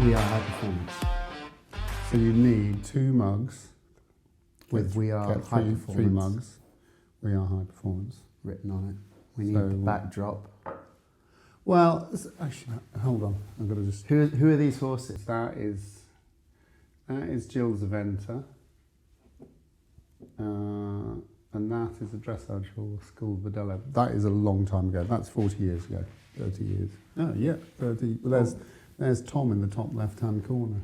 We Are High Performance. So you need 2 mugs. With We Are Get High three Performance mugs. We Are High Performance. written on it. We need So, the backdrop. Well, actually, hold on. I've got to just. Who are these horses? That is Jill Zaventa. And that is a dressage horse called Videla. That is a long time ago. That's 40 years ago. 30 years. Oh, yeah, 30. Well, there's Tom in the top left-hand corner,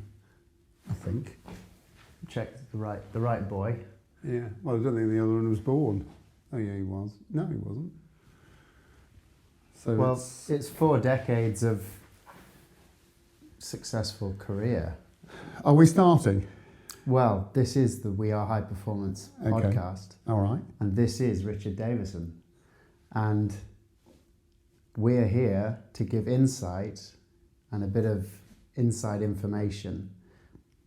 I think. Check the right boy. Yeah. Well, I don't think the other one was born. Oh, yeah, he was. No, he wasn't. So Well, it's 4 decades of successful career. Are we starting? Well, this is the We Are High Performance podcast. All right. And this is Richard Davison. And we're here to give insight and a bit of inside information.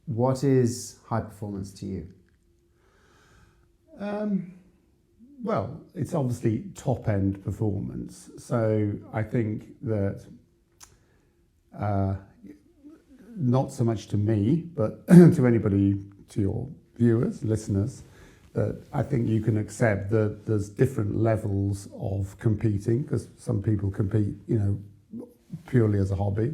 What is high performance to you? Well, it's obviously top-end performance. So I think that not so much to me, but to anybody, to your viewers, listeners, that I think you can accept that there's different levels of competing, because some people compete, purely as a hobby.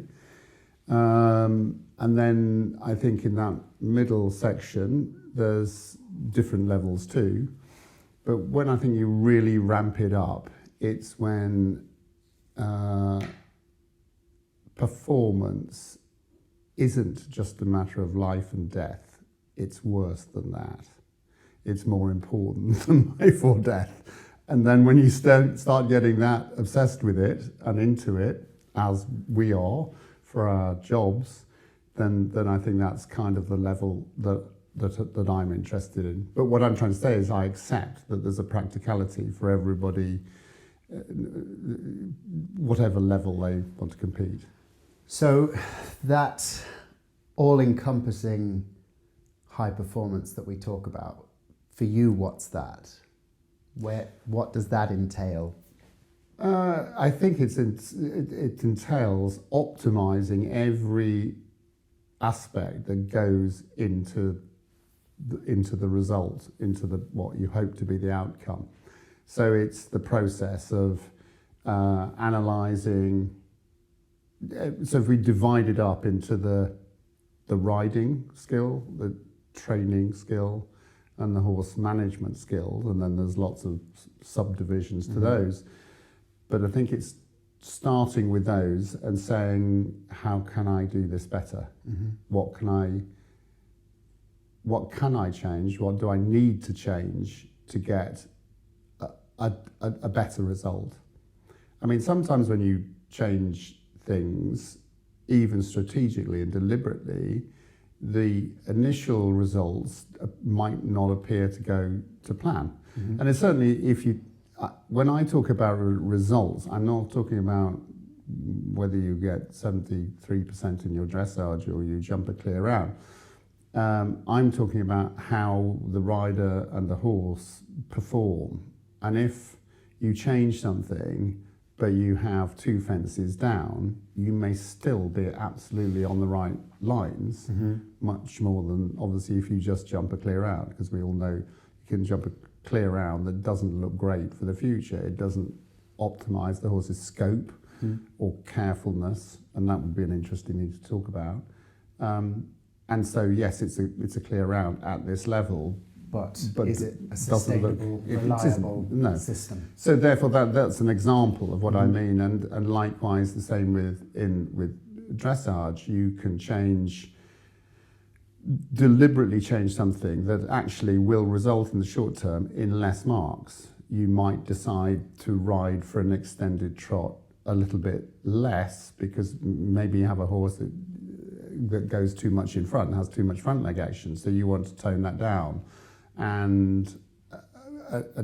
And then I think in that middle section, there's different levels too. But when I think you really ramp it up, it's when performance isn't just a matter of life and death. It's worse than that. It's more important than life or death. And then when you start getting that obsessed with it and into it, as we are for our jobs, then I think that's kind of the level that I'm interested in. But what I'm trying to say is I accept that there's a practicality for everybody, whatever level they want to compete. So that all-encompassing high performance that we talk about, for you, what's that? What does that entail? I think it entails optimizing every aspect that goes into the result, into what you hope to be the outcome. So it's the process of analyzing. So if we divide it up into the riding skill, the training skill, and the horse management skills, and then there's lots of subdivisions to those. But I think it's starting with those and saying, how can I do this better? What can I change? What do I need to change to get a better result? I mean, sometimes when you change things, even strategically and deliberately, the initial results might not appear to go to plan. And it's certainly, when I talk about results, I'm not talking about whether you get 73% in your dressage or you jump a clear round. I'm talking about how the rider and the horse perform. And if you change something, but you have 2 fences down, you may still be absolutely on the right lines, much more than obviously if you just jump a clear round, because we all know you can jump a clear round that doesn't look great for the future. It doesn't optimize the horse's scope or carefulness, and that would be an interesting thing to talk about. And so yes, it's a clear round at this level, but is it a sustainable, reliable system? So therefore, that's an example of what I mean, and likewise the same with dressage. You can deliberately change something that actually will result in the short term in less marks. You might decide to ride for an extended trot a little bit less because maybe you have a horse that goes too much in front and has too much front leg action, so you want to tone that down and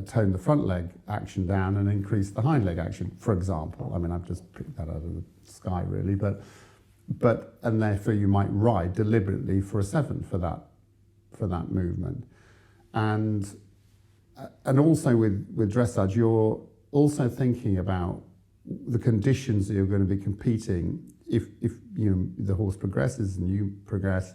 tone the front leg action down and increase the hind leg action, for example. I mean, I've just picked that out of the sky really, but and therefore you might ride deliberately for a 7 for that movement. And also with dressage, you're also thinking about the conditions that you're going to be competing if the horse progresses and you progress,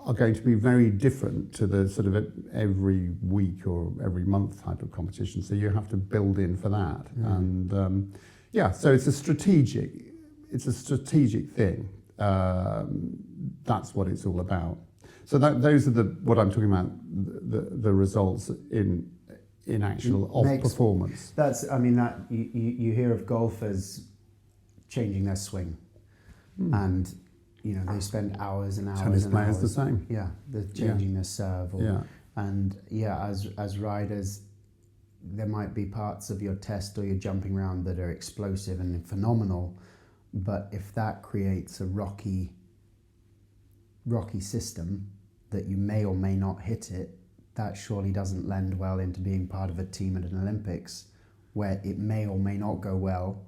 are going to be very different to the sort of every week or every month type of competition. So you have to build in for that. And so it's a strategic thing. That's what it's all about. So those are what I'm talking about, the results in actual performance. That you hear of golfers changing their swing, and they spend hours and hours. Tennis and players hours. the same. Yeah, they're changing their serve. As riders, there might be parts of your test or your jumping round that are explosive and phenomenal, but if that creates a rocky system that you may or may not hit it, that surely doesn't lend well into being part of a team at an Olympics, where it may or may not go well.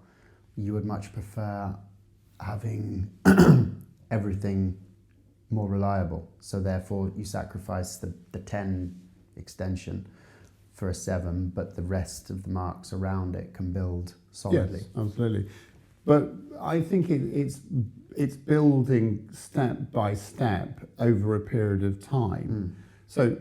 You would much prefer having everything more reliable. So therefore you sacrifice the 10 extension for a 7, but the rest of the marks around it can build solidly. Yes, absolutely. But I think it's building step by step over a period of time. So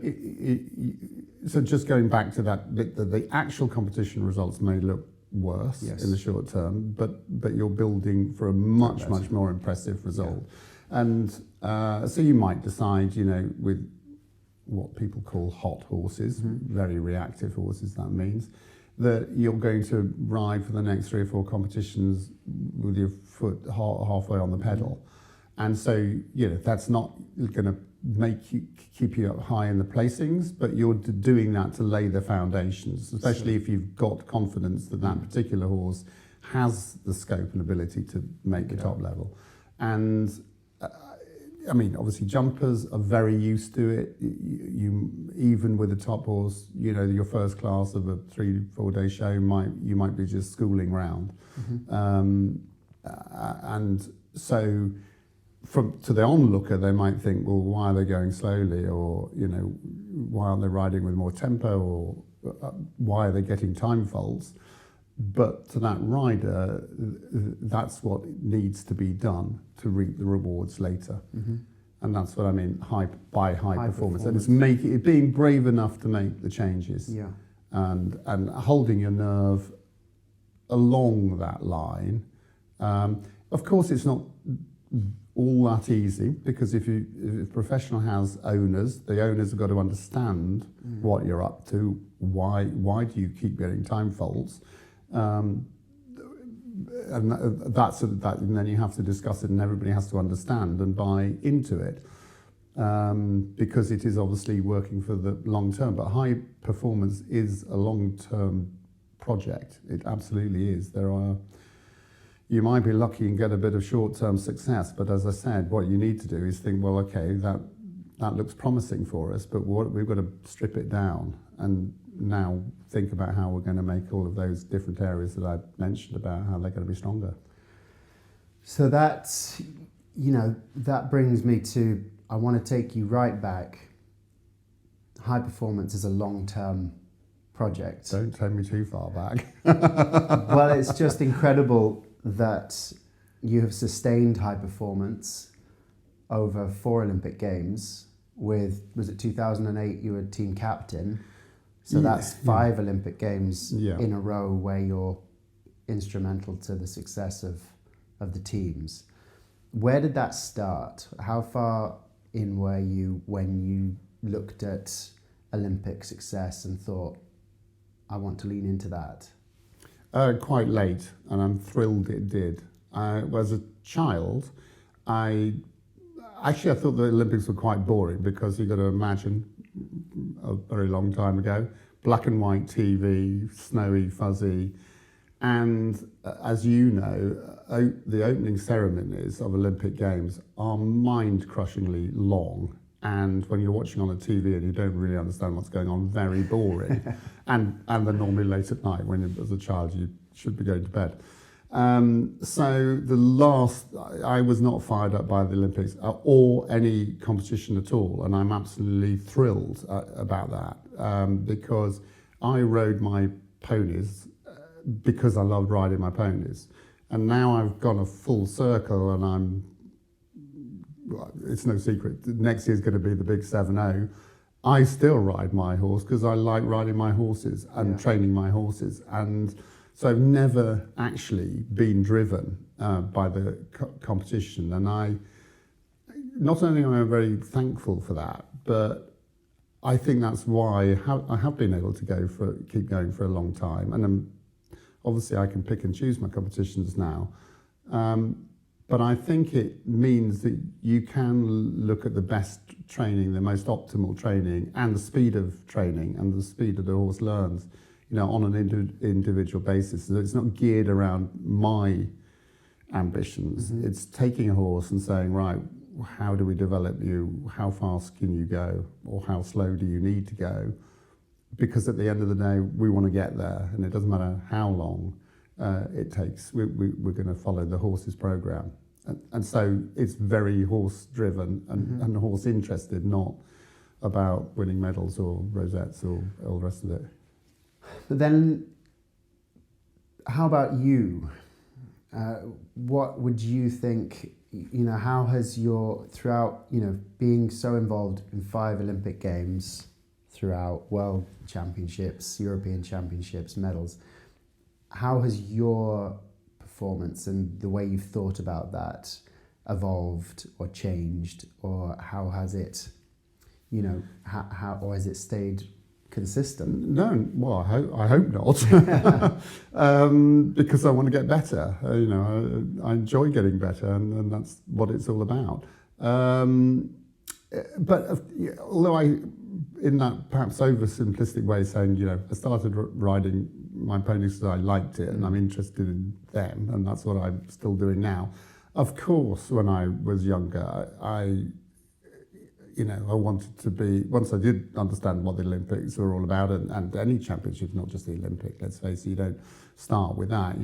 so just going back to that, the actual competition results may look worse in the short term, but you're building for a much more impressive result. And so you might decide, with what people call hot horses, very reactive horses, that means, that you're going to ride for the next 3 or 4 competitions with your foot halfway on the pedal. And so, that's not going to keep you up high in the placings, but you're doing that to lay the foundations, especially if you've got confidence that that particular horse has the scope and ability to make the top level. And obviously jumpers are very used to it. You even with a top horse, your first class of a 3-4 day show you might be just schooling round. And so to the onlooker, they might think, well, why are they going slowly? Or, why aren't they riding with more tempo? Or why are they getting time faults? But to that rider, that's what needs to be done to reap the rewards later. And that's what I mean high performance. And it's being brave enough to make the changes. And holding your nerve along that line. Of course, it's not all that easy, because if a professional has owners, the owners have got to understand what you're up to. Why do you keep getting time faults? And that's that, and then you have to discuss it, and everybody has to understand and buy into it, because it is obviously working for the long term. But high performance is a long-term project. It absolutely is. You might be lucky and get a bit of short-term success, but as I said, what you need to do is think, well, okay, that looks promising for us, but we've got to strip it down and now think about how we're going to make all of those different areas that I mentioned about how they're going to be stronger. So that's, that brings me to, I want to take you right back. High performance is a long-term project. Don't take me too far back. Well, it's just incredible that you have sustained high performance over 4 Olympic Games with, was it 2008 you were team captain? So that's 5 Olympic Games in a row where you're instrumental to the success of the teams. Where did that start? How far in were you when you looked at Olympic success and thought, I want to lean into that? Quite late, and I'm thrilled it did. As a child, I thought the Olympics were quite boring, because you've got to imagine a very long time ago, black and white TV, snowy, fuzzy, and as you know, the opening ceremonies of Olympic Games are mind-crushingly long, and when you're watching on a TV and you don't really understand what's going on, very boring. and they're normally late at night, when as a child you should be going to bed. So I was not fired up by the Olympics or any competition at all, and I'm absolutely thrilled about that, because I rode my ponies because I loved riding my ponies. And now I've gone a full circle, and it's no secret, next year's going to be the big 7-0. I still ride my horse because I like riding my horses and training my horses. And so I've never actually been driven by the competition. And not only am I very thankful for that, but I think that's why I have been able to keep going for a long time. And obviously I can pick and choose my competitions now. But I think it means that you can look at the best training, the most optimal training, and the speed of training and the speed that the horse learns, on an individual basis. So it's not geared around my ambitions. Mm-hmm. It's taking a horse and saying, right, how do we develop you? How fast can you go? Or how slow do you need to go? Because at the end of the day, we want to get there, and it doesn't matter how long it takes. We're going to follow the horse's program. And so it's very horse-driven and horse-interested, not about winning medals or rosettes or all the rest of it. But then, how about you? What would you think, how has throughout, being so involved in 5 Olympic Games, throughout World Championships, European Championships, medals, how has your performance and the way you've thought about that evolved or changed, or how has it, how or has it stayed consistent? No, well, I hope not, because I want to get better. I enjoy getting better, and that's what it's all about. But although in that perhaps oversimplistic way, saying, I started riding my ponies because I liked it and I'm interested in them, and that's what I'm still doing now. Of course, when I was younger, I wanted to be, once I did understand what the Olympics were all about, and any championships, not just the Olympic, let's face it, you don't start with that.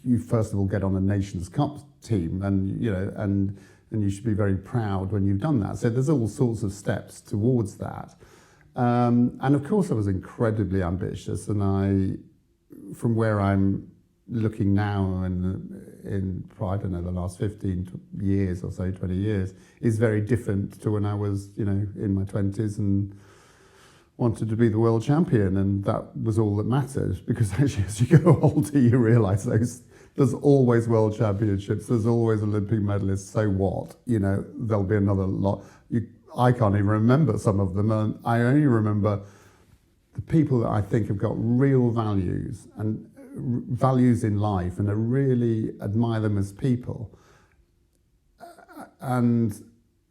You first of all get on a Nations Cup team, and you should be very proud when you've done that. So there's all sorts of steps towards that. And of course I was incredibly ambitious, and from where I'm looking now in I don't know, the last 15 years or so, 20 years, is very different to when I was, in my 20s and wanted to be the world champion, and that was all that mattered, because actually as you go older you realise there's always world championships, there's always Olympic medalists, so what? There'll be another lot. I can't even remember some of them, and I only remember the people that I think have got real values and values in life, and I really admire them as people. And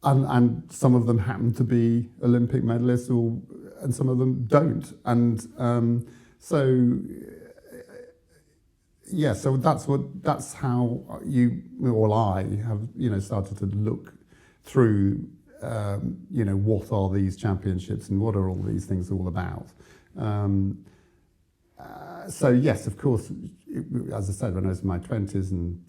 some of them happen to be Olympic medalists, and some of them don't. And so that's how I have started to look through what are these championships and what are all these things all about. So yes, of course, as I said, when I was in my 20s and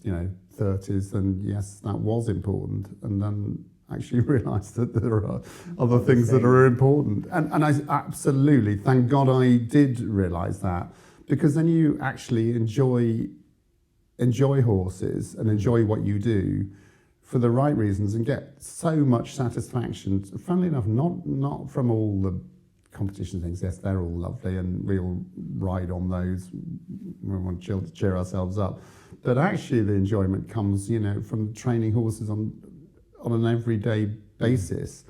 30s, then yes, that was important, and then actually realised that there are other things that are important, and I absolutely, thank God I did realise that, because then you actually enjoy horses and enjoy what you do for the right reasons, and get so much satisfaction. Funnily enough, not from all the competition things. Yes, they're all lovely, and we all ride on those. We want to cheer ourselves up, but actually the enjoyment comes, from training horses on an everyday basis.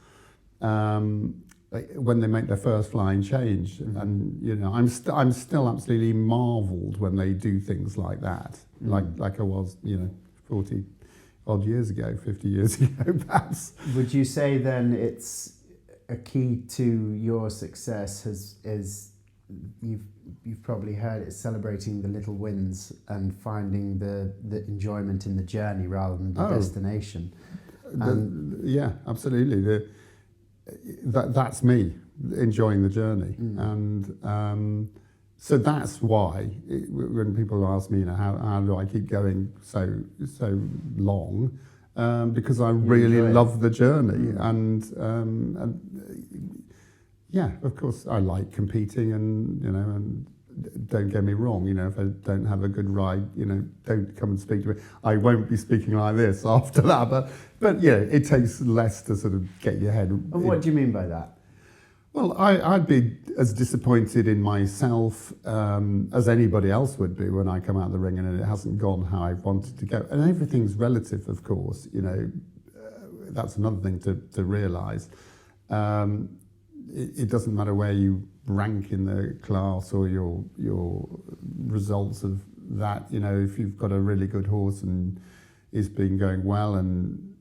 When they make their first flying change, and I'm still absolutely marvelled when they do things like that, like I was 40 odd years ago, 50 years ago perhaps. Would you say then it's a key to your success is you've probably heard it, celebrating the little wins and finding the enjoyment in the journey rather than the destination? Yeah, absolutely. That's me enjoying the journey, and so that's why when people ask me, how do I keep going so long, because I really love the journey, and yeah, of course I like competing, and don't get me wrong, if I don't have a good ride, don't come and speak to me. I won't be speaking like this after that, but it takes less to sort of get your head. And what do you mean by that? Well, I'd be as disappointed in myself as anybody else would be when I come out of the ring and it hasn't gone how I wanted to go. And everything's relative, of course. That's another thing to realise. It doesn't matter where you rank in the class or your results of that. If you've got a really good horse and is been going well and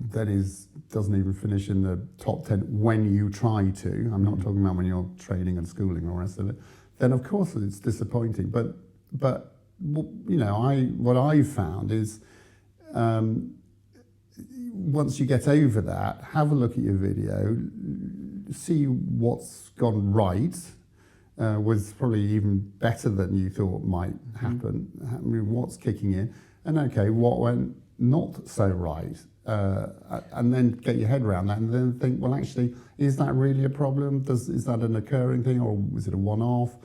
then doesn't even finish in the top 10 when you try to. I'm not talking about when you're training and schooling and all the rest of it. Then of course it's disappointing. But what I've found is once you get over that, have a look at your video, see what's gone right. Was probably even better than you thought might happen. I mean, what's kicking in, and okay, what went not so right. And then get your head around that and then think, well, actually, is that really a problem? Is that an occurring thing or is it a one-off?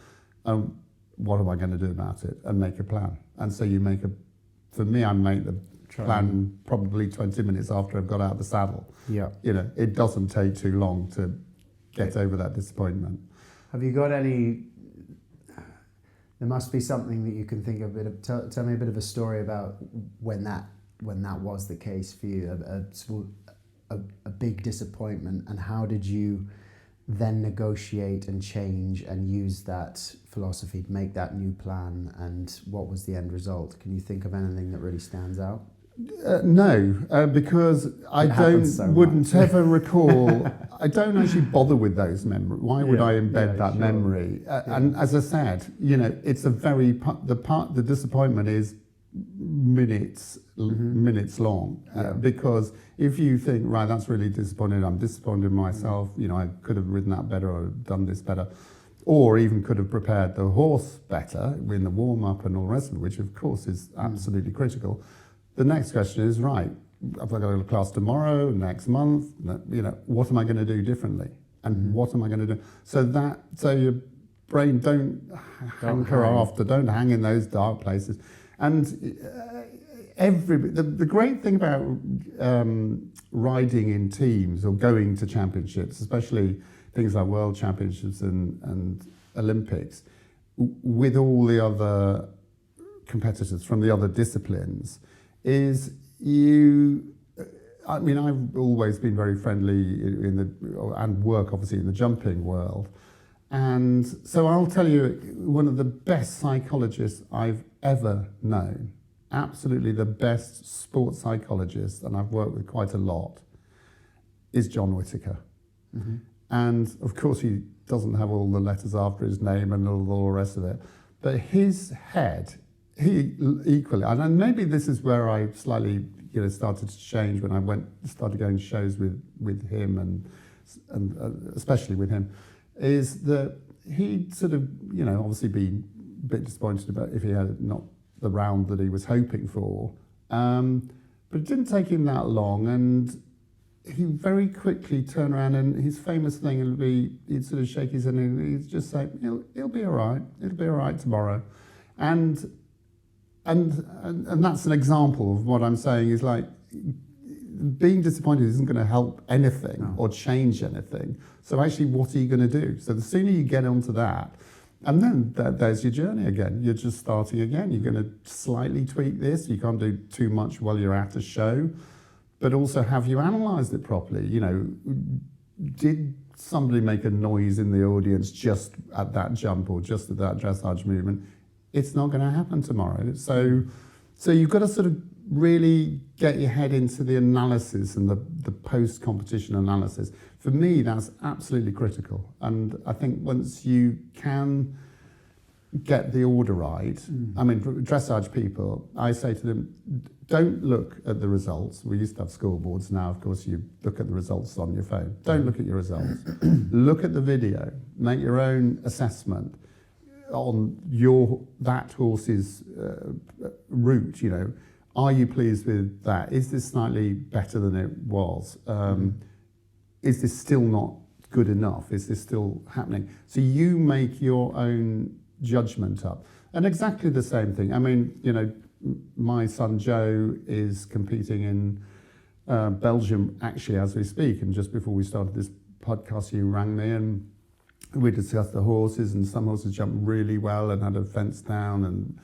What am I going to do about it? And make a plan. And so I make the plan probably 20 minutes after I've got out of the saddle. Yeah. It doesn't take too long to get over that disappointment. Have you got any... There must be something that you can think of. Tell me a bit of a story about when that was the case for you, a big disappointment, and how did you then negotiate and change and use that philosophy to make that new plan, and what was the end result? Can you think of anything that really stands out? No, because I wouldn't ever recall. I don't actually bother with those memories. Why would I embed that memory? And as I said, it's the disappointment is minutes long, because if you think, right, that's really disappointing, I'm disappointed in myself, I could have ridden that better or done this better, or even could have prepared the horse better in the warm-up and all the rest of it, which of course is absolutely critical. The next question is, right, if I go to class tomorrow, next month, what am I going to do differently? And what am I going to do? So your brain don't hang in those dark places. And the great thing about riding in teams or going to championships, especially things like world championships and Olympics, with all the other competitors from the other disciplines, is I've always been very friendly and work obviously in the jumping world. And so I'll tell you, one of the best psychologists I've ever known, absolutely the best sports psychologist, and I've worked with quite a lot, is John Whittaker. Mm-hmm. And of course he doesn't have all the letters after his name and all the rest of it, but his head, he equally, and maybe this is where I slightly started to change when I started going to shows with him and especially with him, is that he'd sort of, obviously been a bit disappointed about if he had not the round that he was hoping for. But it didn't take him that long, and he very quickly turned around, and his famous thing would be, he'd sort of shake his head and he'd just say, it'll be all right. It'll be all right tomorrow. And that's an example of what I'm saying is like, being disappointed isn't going to help anything or change anything. So actually, what are you going to do? So the sooner you get onto that, and then there's your journey again. You're just starting again. You're going to slightly tweak this. You can't do too much while you're at a show, but also have you analysed it properly? Did somebody make a noise in the audience just at that jump or just at that dressage movement? It's not going to happen tomorrow. So you've got to sort of really get your head into the analysis and the post-competition analysis. For me, that's absolutely critical. And I think once you can get the order right, I mean, dressage people, I say to them, don't look at the results. We used to have scoreboards. Now, of course, you look at the results on your phone. Don't look at your results. Look at the video. Make your own assessment on that horse's route, Are you pleased with that? Is this slightly better than it was? Is this still not good enough? Is this still happening? So you make your own judgment up. And exactly the same thing. I mean, you know, my son Joe is competing in Belgium actually as we speak. And just before we started this podcast, you rang me and we discussed the horses, and some horses jumped really well and had a fence down, and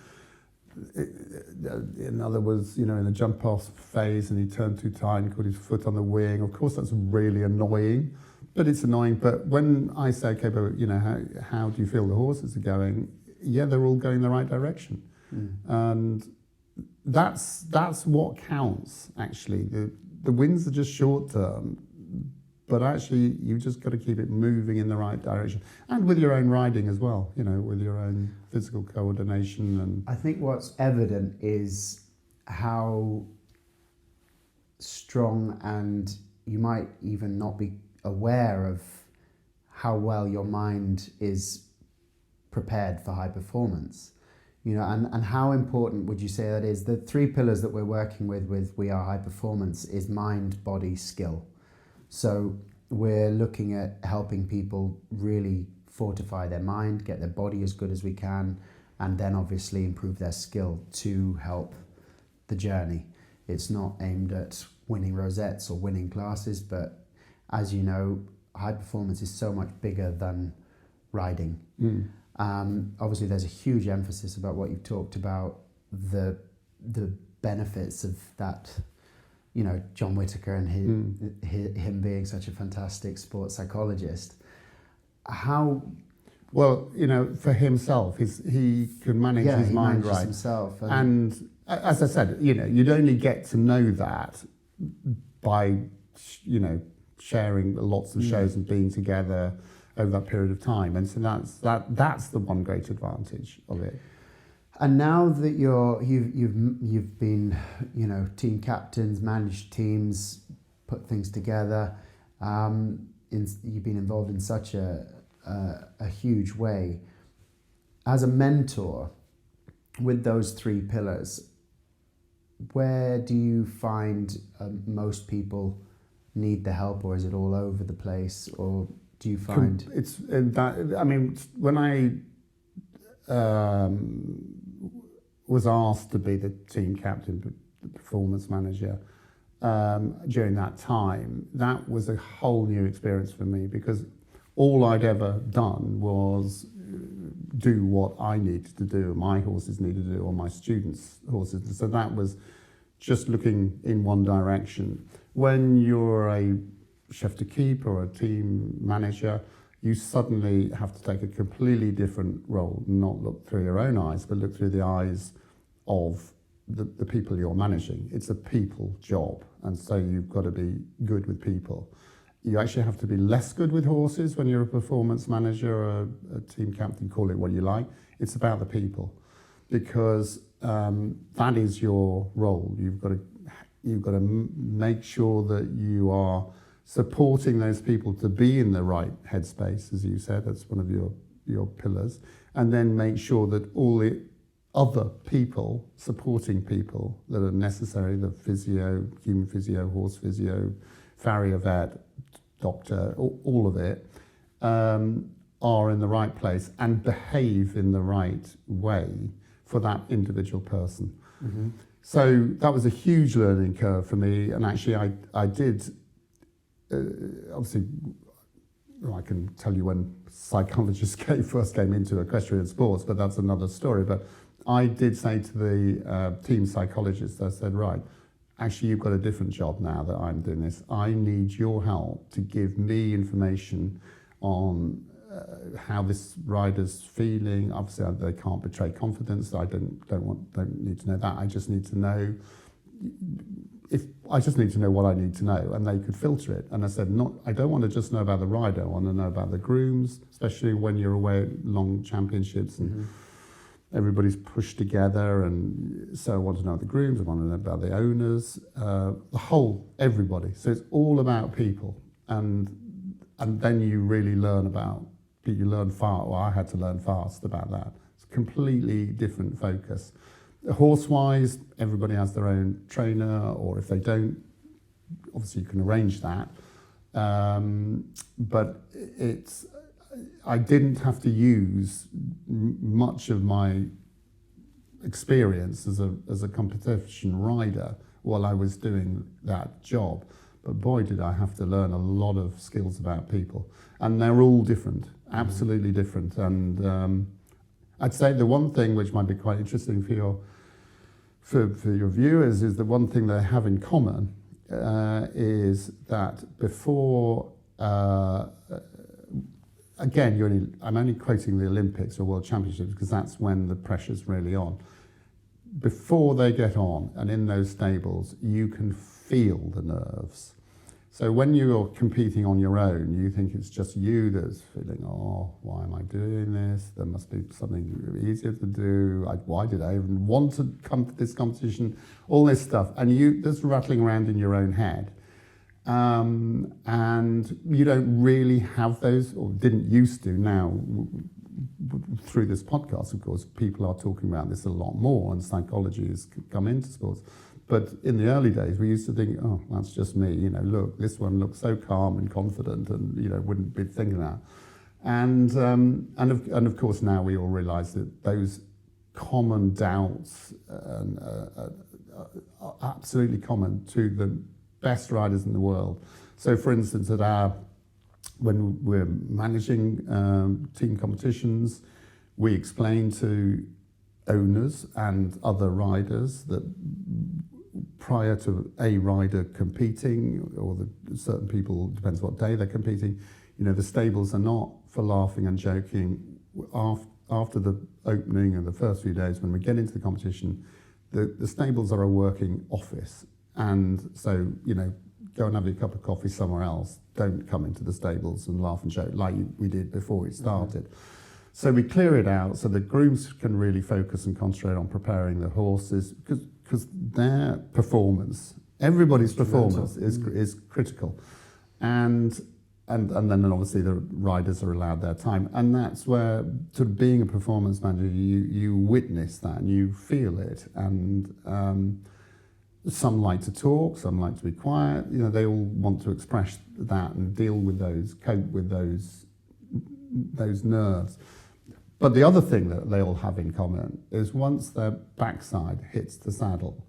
another was, you know, in the jump off phase and he turned too tight and got his foot on the wing. Of course, that's really annoying, but it's annoying. But when I say, okay, but you know, how do you feel the horses are going? Yeah, they're all going the right direction, and that's what counts. Actually, the wins are just short term. But actually, you've just got to keep it moving in the right direction. And with your own riding as well, you know, with your own physical coordination. And I think what's evident is how strong, and you might even not be aware of how well your mind is prepared for high performance. You know, and how important would you say that is? The 3 pillars that we're working with We Are High Performance is mind, body, skill. So we're looking at helping people really fortify their mind, get their body as good as we can, and then obviously improve their skill to help the journey. It's not aimed at winning rosettes or winning classes, but as you know, high performance is so much bigger than riding. Obviously, there's a huge emphasis about what you've talked about, the benefits of that. You know, John Whitaker and him being such a fantastic sports psychologist. How? Well, you know, for himself, he can manage his mind right. Himself, and as I said, you know, you'd only get to know that by, you know, sharing lots of shows and being together over that period of time. And so that's the one great advantage of it. And now that you've been, you know, team captains, managed teams, put things together, you've been involved in such a huge way. As a mentor, with those 3 pillars, where do you find most people need the help, or is it all over the place, or do you find it's that? I mean, when I was asked to be the team captain, the performance manager, during that time, that was a whole new experience for me, because all I'd ever done was do what I needed to do, my horses needed to do, or my students' horses. So that was just looking in one direction. When you're a chef de keep or a team manager, you suddenly have to take a completely different role, not look through your own eyes, but look through the eyes of the people you're managing. It's a people job, and so you've got to be good with people. You actually have to be less good with horses when you're a performance manager or a team captain, call it what you like. It's about the people, because that is your role. You've got to make sure that you are supporting those people to be in the right headspace, as you said. That's one of your pillars. And then make sure that all the other people, supporting people that are necessary, the physio, human physio, horse physio, farrier vet, doctor, all of it, are in the right place and behave in the right way for that individual person. Mm-hmm. So that was a huge learning curve for me. And actually I did, obviously, I can tell you when psychologists first came into equestrian sports, but that's another story. But I did say to the team psychologist, I said, right, actually you've got a different job now that I'm doing this. I need your help to give me information on how this rider's feeling. Obviously they can't betray confidence. I don't need to know that. I just need to know what I need to know, and they could filter it. And I said, I don't want to just know about the rider. I want to know about the grooms, especially when you're away at long championships and everybody's pushed together. And so I want to know the grooms. I want to know about the owners, everybody. So it's all about people, and then you really learn fast. Well, I had to learn fast about that. It's a completely different focus. Horse-wise, everybody has their own trainer, or if they don't, obviously you can arrange that. But I didn't have to use much of my experience as a competition rider while I was doing that job. But boy, did I have to learn a lot of skills about people. And they're all different, absolutely different. And I'd say the one thing which might be quite interesting for your viewers is the one thing they have in common is that before, again, I'm only quoting the Olympics or World Championships because that's when the pressure's really on. Before they get on and in those stables, you can feel the nerves. So when you're competing on your own, you think it's just you that's feeling, oh, why am I doing this? There must be something easier to do. Why did I even want to come to this competition? All this stuff. And there's rattling around in your own head. And you don't really have those, or didn't used to. Now, through this podcast, of course, people are talking about this a lot more, and psychology has come into sports. But in the early days, we used to think, oh, that's just me. Look, this one looks so calm and confident, and wouldn't be thinking that. And of course, now we all realise that those common doubts are absolutely common to the best riders in the world. So, for instance, when we're managing team competitions, we explain to owners and other riders that prior to a rider competing, or certain people, depends what day they're competing, the stables are not for laughing and joking. After the opening and the first few days when we get into the competition, the stables are a working office. And so, go and have a cup of coffee somewhere else. Don't come into the stables and laugh and joke like we did before we started. Mm-hmm. So we clear it out so the grooms can really focus and concentrate on preparing the horses, because their performance, everybody's performance is critical. And then obviously the riders are allowed their time. And that's where, being a performance manager, you witness that and you feel it. And some like to talk, some like to be quiet. They all want to express that and deal with those, cope with those nerves. But the other thing that they all have in common is once their backside hits the saddle,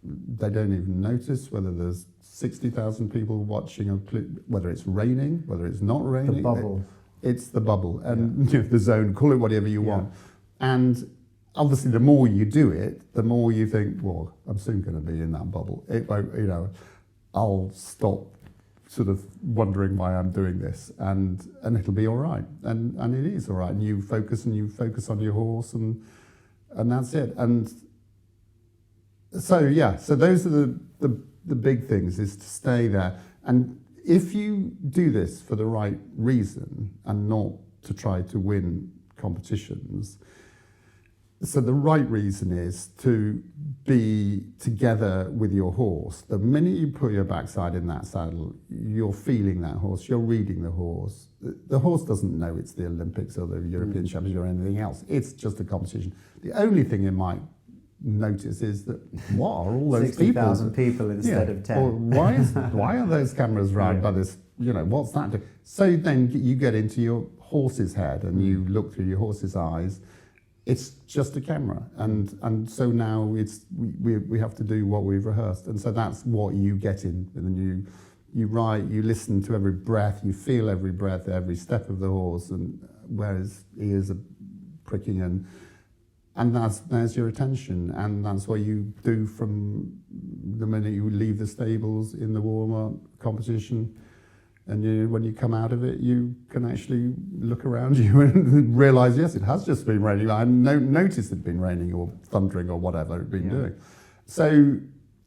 they don't even notice whether there's 60,000 people watching, whether it's raining, whether it's not raining. The bubble. It's the bubble. And the zone, call it whatever you want. And obviously, the more you do it, the more you think, well, I'm soon going to be in that bubble. It won't, I'll stop sort of wondering why I'm doing this, and it'll be all right. And it is all right. And you focus on your horse, and that's it. And so, so those are the big things, is to stay there. And if you do this for the right reason and not to try to win competitions, so the right reason is to be together with your horse. The minute you put your backside in that saddle, you're feeling that horse, you're reading the horse. The horse doesn't know it's the Olympics or the European Championship or anything else. It's just a competition. The only thing it might notice is that, what are all those 60,000 people instead of 10. Or why are those cameras round by this, what's that do? So then you get into your horse's head and you look through your horse's eyes. It's just a camera, and so now we have to do what we've rehearsed, and so that's what you get in, and you write, you listen to every breath, you feel every breath, every step of the horse, and where his ears are pricking, and there's your attention, and that's what you do from the minute you leave the stables in the warm-up competition. And when you come out of it, you can actually look around you and realise, yes, it has just been raining. I hadn't noticed it'd been raining or thundering or whatever it'd been doing. So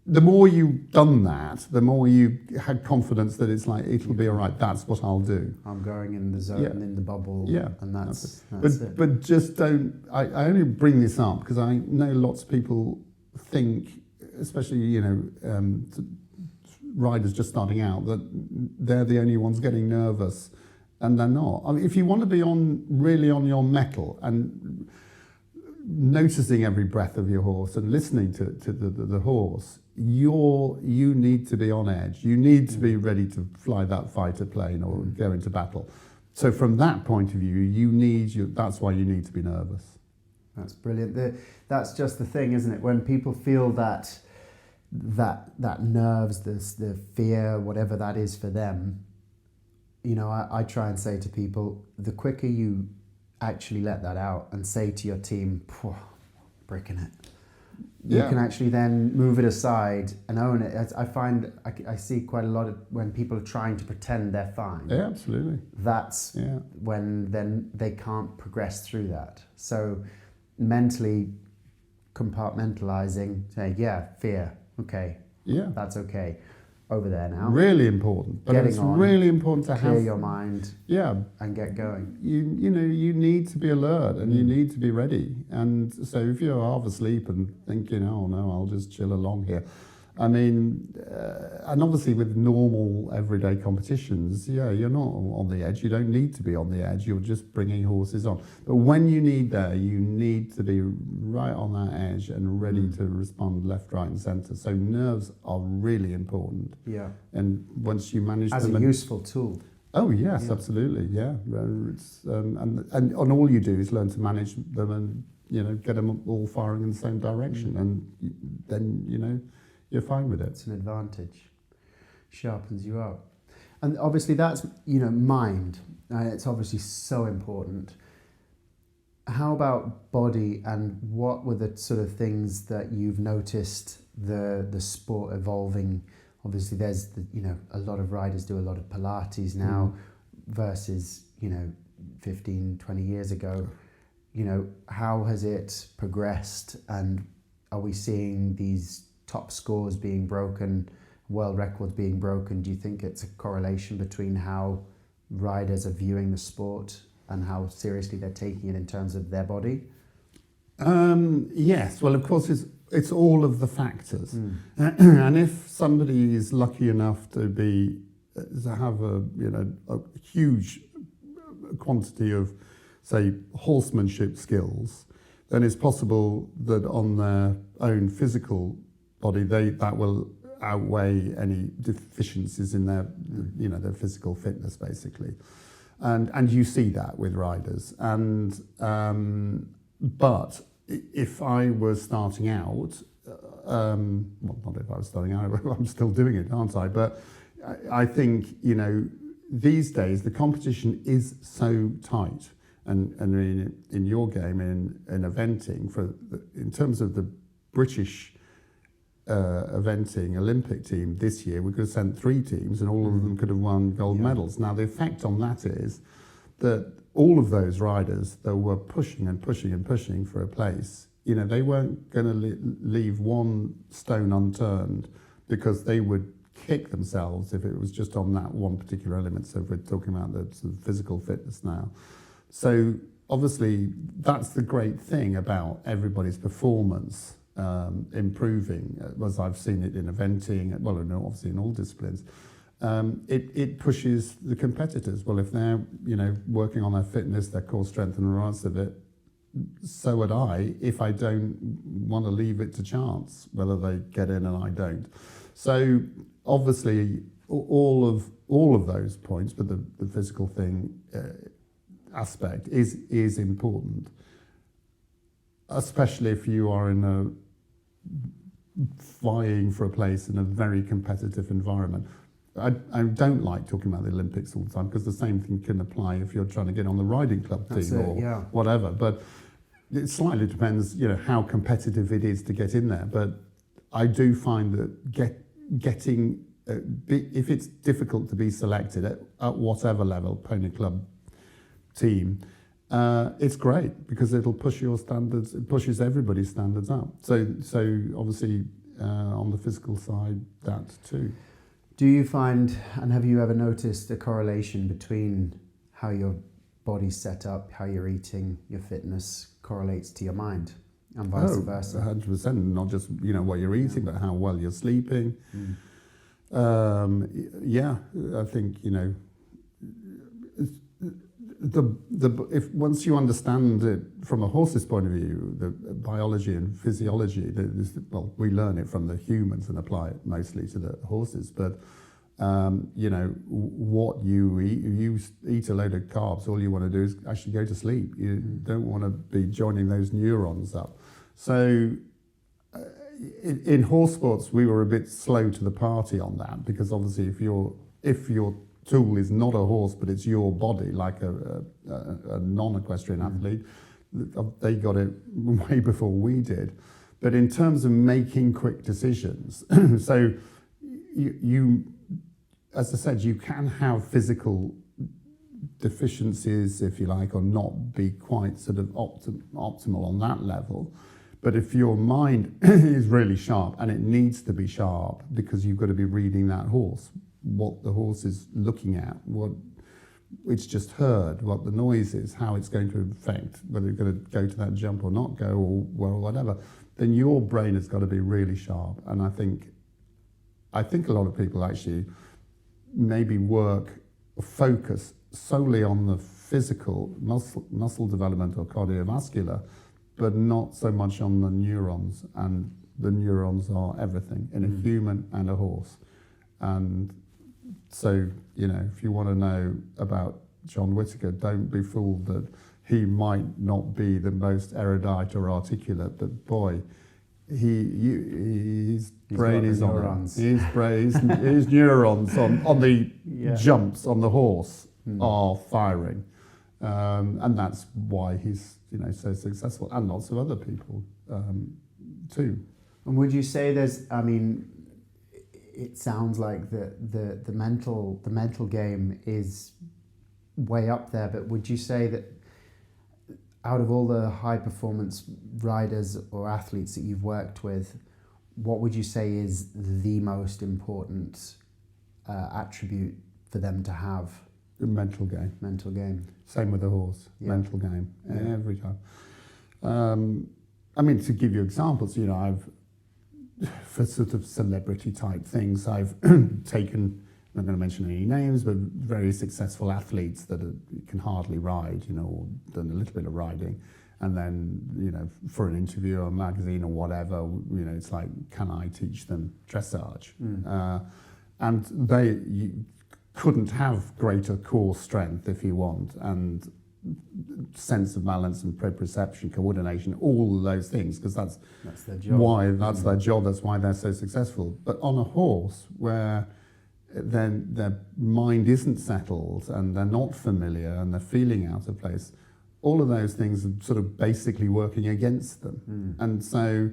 the more you've done that, the more you had confidence that it's like, it'll be all right, that's what I'll do. I'm going in the zone, in the bubble, and that's it. But just don't, I only bring this up because I know lots of people think, especially, riders just starting out, that they're the only ones getting nervous, and they're not. I mean, if you want to be really on your mettle and noticing every breath of your horse and listening to the horse, you need to be on edge. You need to be ready to fly that fighter plane or go into battle. So from that point of view, that's why you need to be nervous. That's brilliant. That's just the thing, isn't it? When people feel that nerves, the fear, whatever that is for them, I try and say to people, the quicker you actually let that out and say to your team, bricking it, you can actually then move it aside and own it. I find I see quite a lot of when people are trying to pretend they're fine. Yeah, absolutely. That's when then they can't progress through that. So mentally compartmentalizing, saying, fear, okay, that's okay. Over there now. Really important. But it's really important to clear your mind. Yeah. And get going. You need to be alert and you need to be ready. And so if you're half asleep and thinking, oh no, I'll just chill along here. I mean, and obviously with normal everyday competitions, you're not on the edge. You don't need to be on the edge. You're just bringing horses on. But when you need to be right on that edge and ready to respond left, right and centre. So nerves are really important. Yeah. And once you manage as them... As a useful tool. Oh, yes, absolutely, yeah. It's, and all you do is learn to manage them and, get them all firing in the same direction. And then, you're fine with it. It's an advantage. Sharpens you up. And obviously that's, mind. It's obviously so important. How about body, and what were the sort of things that you've noticed the sport evolving? Obviously there's, a lot of riders do a lot of Pilates now versus, 15, 20 years ago. How has it progressed, and are we seeing these top scores being broken, world records being broken? Do you think it's a correlation between how riders are viewing the sport and how seriously they're taking it in terms of their body? Yes, well, of course, it's all of the factors. And if somebody is lucky enough to have a huge quantity of, say, horsemanship skills, then it's possible that on their own physical body, that will outweigh any deficiencies in their physical fitness, basically, and you see that with riders. And but if I was starting out, not if I was starting out, I'm still doing it, aren't I? But I think these days the competition is so tight, and in your game in eventing in terms of the British eventing Olympic team this year, we could have sent 3 teams and all of them could have won gold medals. Now the effect on that is that all of those riders that were pushing and pushing and pushing for a place, they weren't going to leave one stone unturned, because they would kick themselves if it was just on that one particular element. So if we're talking about the sort of physical fitness now. So obviously that's the great thing about everybody's performance improving, as I've seen it in eventing, well, obviously in all disciplines. It pushes the competitors. Well, if they're working on their fitness, their core strength and the rest of it, so would I, if I don't want to leave it to chance whether they get in and I don't. So obviously all of those points, but the physical thing aspect is important, especially if you are vying for a place in a very competitive environment. I don't like talking about the Olympics all the time, because the same thing can apply if you're trying to get on the riding club team or whatever. But it slightly depends, how competitive it is to get in there. But I do find that getting, if it's difficult to be selected at whatever level, pony club, team, it's great, because it'll push your standards, it pushes everybody's standards up. So obviously on the physical side, that too. Do you find, and have you ever noticed a correlation between how your body's set up, how you're eating, your fitness correlates to your mind, and vice versa? 100%, not just what you're eating, but how well you're sleeping. I think if once you understand it from a horse's point of view, the biology and physiology, we learn it from the humans and apply it mostly to the horses. But what you eat. You eat a load of carbs, all you want to do is actually go to sleep. You don't want to be joining those neurons up. So in horse sports, we were a bit slow to the party on that, because obviously if your tool is not a horse but it's your body, like a non-equestrian athlete, they got it way before we did. But in terms of making quick decisions, so you, as I said, you can have physical deficiencies, if you like, or not be quite sort of optimal on that level. But if your mind is really sharp, and it needs to be sharp because you've got to be reading that horse, what the horse is looking at, what it's just heard, what the noise is, how it's going to affect, whether you're going to go to that jump or not go, or whatever, then your brain has got to be really sharp. And I think a lot of people actually maybe focus solely on the physical muscle development or cardiovascular, but not so much on the neurons. And the neurons are everything in a human and a horse. And so, if you want to know about John Whittaker, don't be fooled that he might not be the most erudite or articulate, but boy, his brain is on it. His neurons on the jumps on the horse are firing. And that's why he's so successful, and lots of other people too. And would you say it sounds like the mental game is way up there, but would you say that out of all the high performance riders or athletes that you've worked with, what would you say is the most important attribute for them to have? The mental game. Mental game. Same with the horse. Yeah. Mental game. Yeah. Every time. To give you examples, I've, for sort of celebrity type things, I've taken, I'm not going to mention any names, but very successful athletes that can hardly ride, or done a little bit of riding. And then, for an interview or a magazine or whatever, it's like, can I teach them dressage? And you couldn't have greater core strength if you want, and sense of balance and proprioception, coordination, all of those things, because that's their job. That's their job. That's why they're so successful. But on a horse, where then their mind isn't settled and they're not familiar and they're feeling out of place, all of those things are sort of basically working against them. And so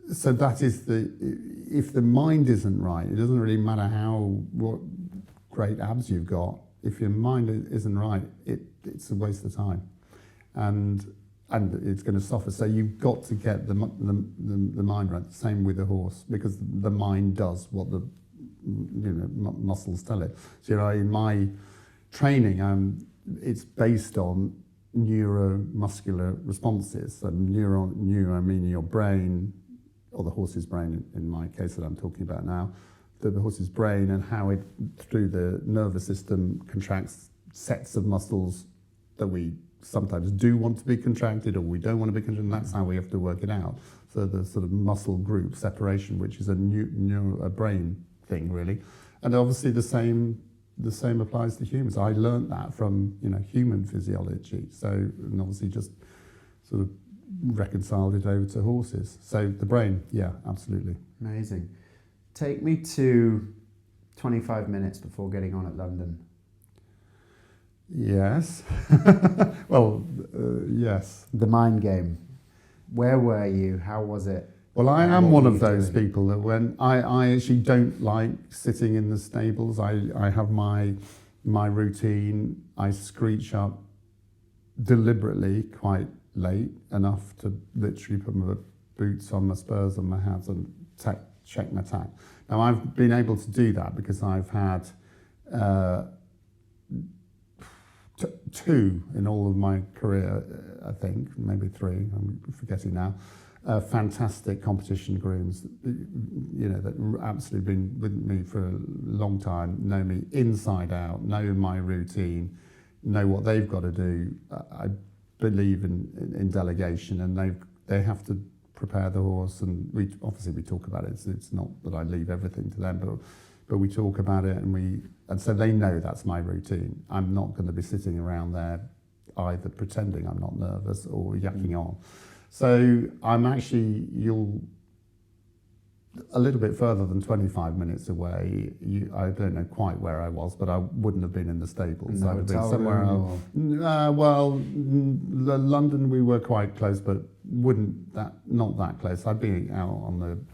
that is if the mind isn't right, it doesn't really matter what great abs you've got. If your mind isn't right, it's a waste of time, and it's going to suffer. So you've got to get the mind right. Same with the horse, because the mind does what the muscles tell it. So in my training, it's based on neuromuscular responses. So neuro meaning your brain, or the horse's brain in my case that I'm talking about now. The horse's brain, and how it, through the nervous system, contracts sets of muscles that we sometimes do want to be contracted or we don't want to be contracted, and that's how we have to work it out. So the sort of muscle group separation, which is a brain thing, really. And obviously the same applies to humans. I learned that from human physiology. So, and obviously just sort of reconciled it over to horses. So the brain, yeah, absolutely. Amazing. Take me to 25 minutes before getting on at London. Yes. Well, yes. The mind game. Where were you? How was it? Well, I am one of those people that when I actually don't like sitting in the stables. I have my routine. I screech up deliberately quite late, enough to literally put my boots on, my spurs on, my hat, and check my tack. Now, I've been able to do that because I've had two in all of my career, I think, maybe three, I'm forgetting now, fantastic competition grooms, that absolutely been with me for a long time, know me inside out, know my routine, know what they've got to do. I believe in delegation, and they have to prepare the horse, and we talk about it. It's not that I leave everything to them, but we talk about it, and so they know that's my routine. I'm not going to be sitting around there either pretending I'm not nervous or yakking on. So I'm actually, a little bit further than 25 minutes away. I don't know quite where I was, but I wouldn't have been in the stables. I would have been somewhere else. London we were quite close, but not that close. I'd be out on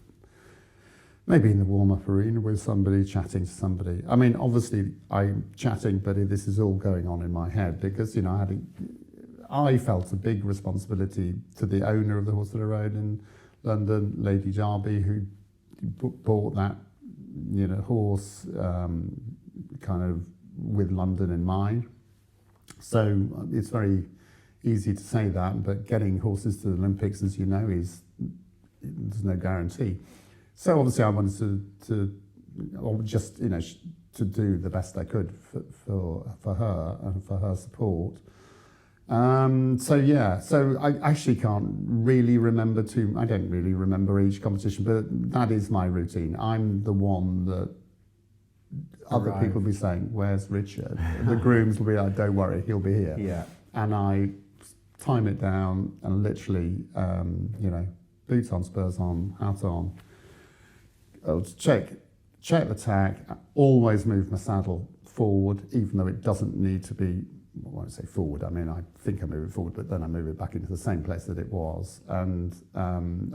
maybe in the warm-up arena with somebody, chatting to somebody. I mean, obviously I'm chatting, but this is all going on in my head because, I felt a big responsibility to the owner of the horse that I rode in London, Lady Derby, who bought that, horse kind of with London in mind. So it's very easy to say that, but getting horses to the Olympics, as you know, there's no guarantee. So obviously I wanted to do the best I could for her and for her support. So I actually can't really remember I don't really remember each competition, but that is my routine. I'm the one that other people will be saying, "Where's Richard?" The grooms will be like, "Don't worry, he'll be here." Yeah. And I time it down and literally, boots on, spurs on, hat on. I'll check the tack, always move my saddle forward, even though it doesn't need to be, well, when I say forward, I mean, I think I move it forward, but then I move it back into the same place that it was. And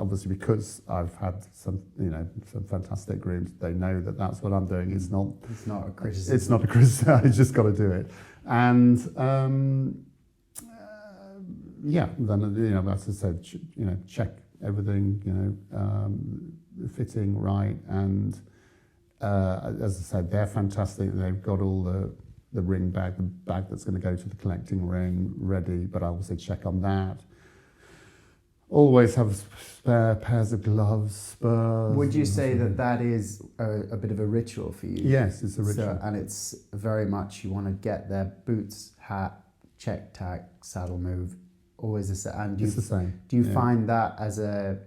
obviously because I've had some fantastic grooms, they know that that's what I'm doing. It's not a criticism. It's not a criticism, I just got to do it. And then, as I said, check everything, fitting right. And as I said, they're fantastic. They've got all the ring bag, the bag that's going to go to the collecting ring ready, but I also check on that. Always have spare pairs of gloves, spurs. Would you say that is a bit of a ritual for you? Yes, it's a ritual. So, and it's very much, you want to get there, boots, hat, check, tack, saddle move, always the same. And it's the same. Do you find that as a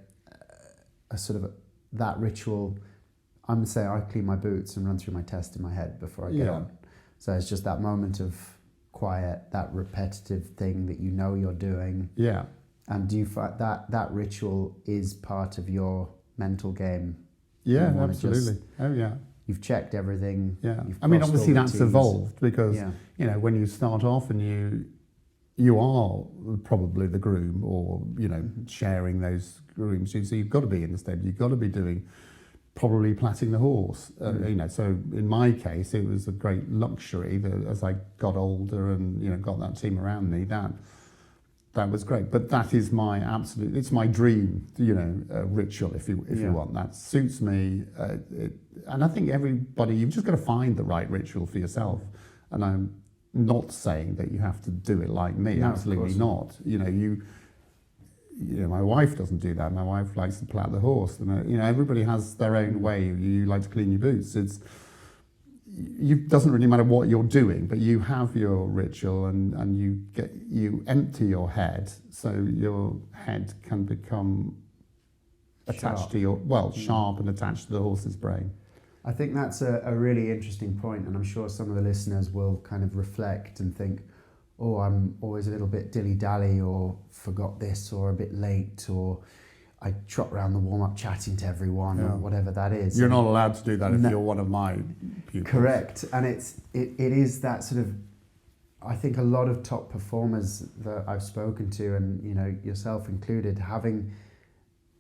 sort of that ritual? I'm saying I clean my boots and run through my test in my head before I get on. So it's just that moment of quiet, that repetitive thing that you're doing. Yeah. And do you find that ritual is part of your mental game? Yeah, absolutely. You've checked everything. Yeah. I mean, obviously that's evolved because, when you start off and you are probably the groom or, sharing those grooms. So you've got to be in the stable. You've got to be doing probably platting the horse. So in my case, it was a great luxury that as I got older and, got that team around me, that was great. But that is it's my dream, ritual, if you want. That suits me. And I think everybody, you've just got to find the right ritual for yourself. And I'm not saying that you have to do it like me. No, absolutely not. My wife doesn't do that. My wife likes to plait the horse. And, everybody has their own way. You like to clean your boots. It doesn't really matter what you're doing, but you have your ritual and you empty your head so your head can become attached to sharp and attached to the horse's brain. I think that's a really interesting point, and I'm sure some of the listeners will kind of reflect and think, oh, I'm always a little bit dilly-dally, or forgot this, or a bit late, or I trot around the warm-up chatting to everyone, or whatever that is. You're not allowed to do that if you're one of my pupils. Correct, and it is that sort of, I think a lot of top performers that I've spoken to, and yourself included, having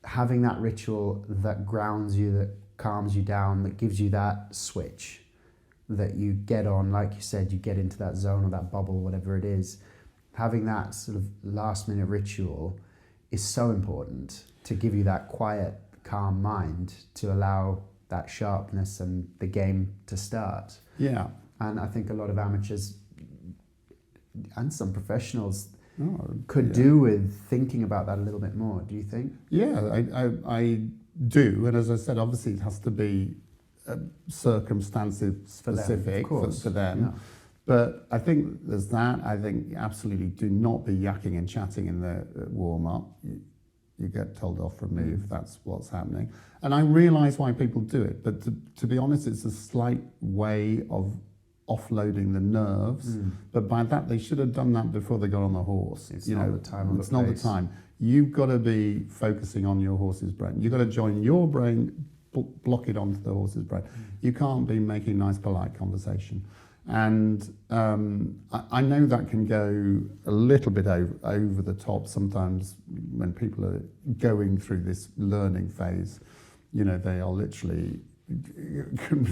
that ritual that grounds you, that calms you down, that gives you that switch that you get on, like you said, you get into that zone or that bubble, whatever it is. Having that sort of last minute ritual is so important to give you that quiet, calm mind to allow that sharpness and the game to start. Yeah. And I think a lot of amateurs and some professionals could do with thinking about that a little bit more. Do you think? Yeah, I do. And as I said, obviously it has to be circumstance specific for them. Yeah. But I think there's that. I think absolutely do not be yakking and chatting in the warm-up. you get told off from me if that's what's happening. And I realise why people do it, but to be honest, it's a slight way of offloading the nerves. But by that, they should have done that before they got on the horse. It's not the time. It's not the time. You've got to be focusing on your horse's brain. You've got to join your brain, block it onto the horse's brain. You can't be making nice, polite conversation. And I know that can go a little bit over the top sometimes when people are going through this learning phase. You know, they are literally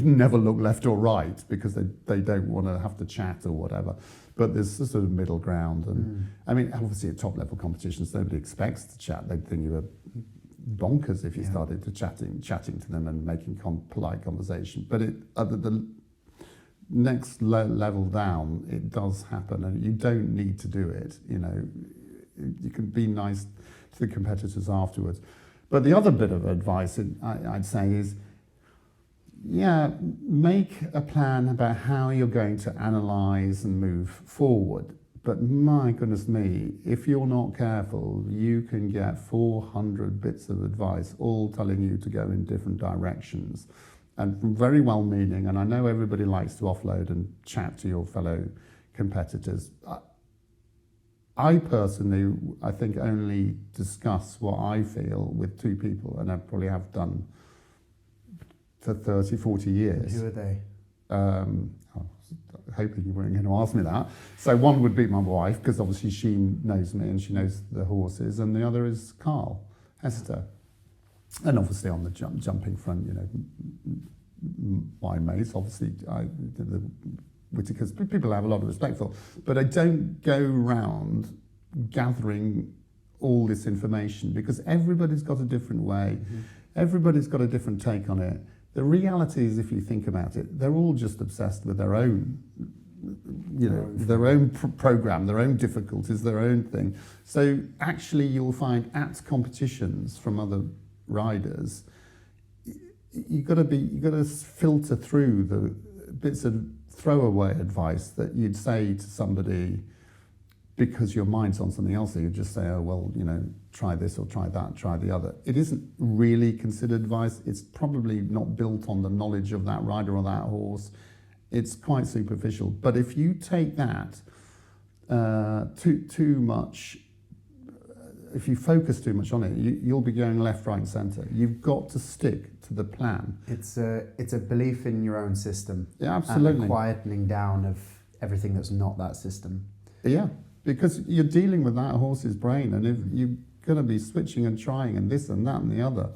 never look left or right because they don't want to have to chat or whatever. But there's a sort of middle ground. And I mean, obviously at top level competitions, nobody expects to chat. They'd think you were bonkers if you started to chatting to them and making polite conversation. But the next level down, it does happen, and you don't need to do it. You know, you can be nice to the competitors afterwards. But the other bit of advice I'd say is, make a plan about how you're going to analyse and move forward. But my goodness me, if you're not careful, you can get 400 bits of advice all telling you to go in different directions. And very well-meaning, and I know everybody likes to offload and chat to your fellow competitors. I personally, I think, only discuss what I feel with two people, and I probably have done for 30, 40 years. Who are they? Hoping you weren't going to ask me that. So one would be my wife, because obviously she knows me and she knows the horses, and the other is Carl, Hester. And obviously on the jumping front, you know, my mates, obviously, the Whitakers, people I have a lot of respect for, but I don't go round gathering all this information because everybody's got a different way, everybody's got a different take on it. The reality is, if you think about it, they're all just obsessed with their own, you know, their own program, their own difficulties, their own thing. So actually you'll find at competitions from other riders, you've got to filter through the bits of throwaway advice that you'd say to somebody because your mind's on something else. So you just say, oh, well, you know, try this or try that, try the other. It isn't really considered advice. It's probably not built on the knowledge of that rider or that horse. It's quite superficial. But if you take that too much, if you focus too much on it, you'll be going left, right, and centre. You've got to stick to the plan. It's a belief in your own system. Yeah, absolutely. And a quietening down of everything that's not that system. Yeah, because you're dealing with that horse's brain, and if you're going to be switching and trying and this and that and the other,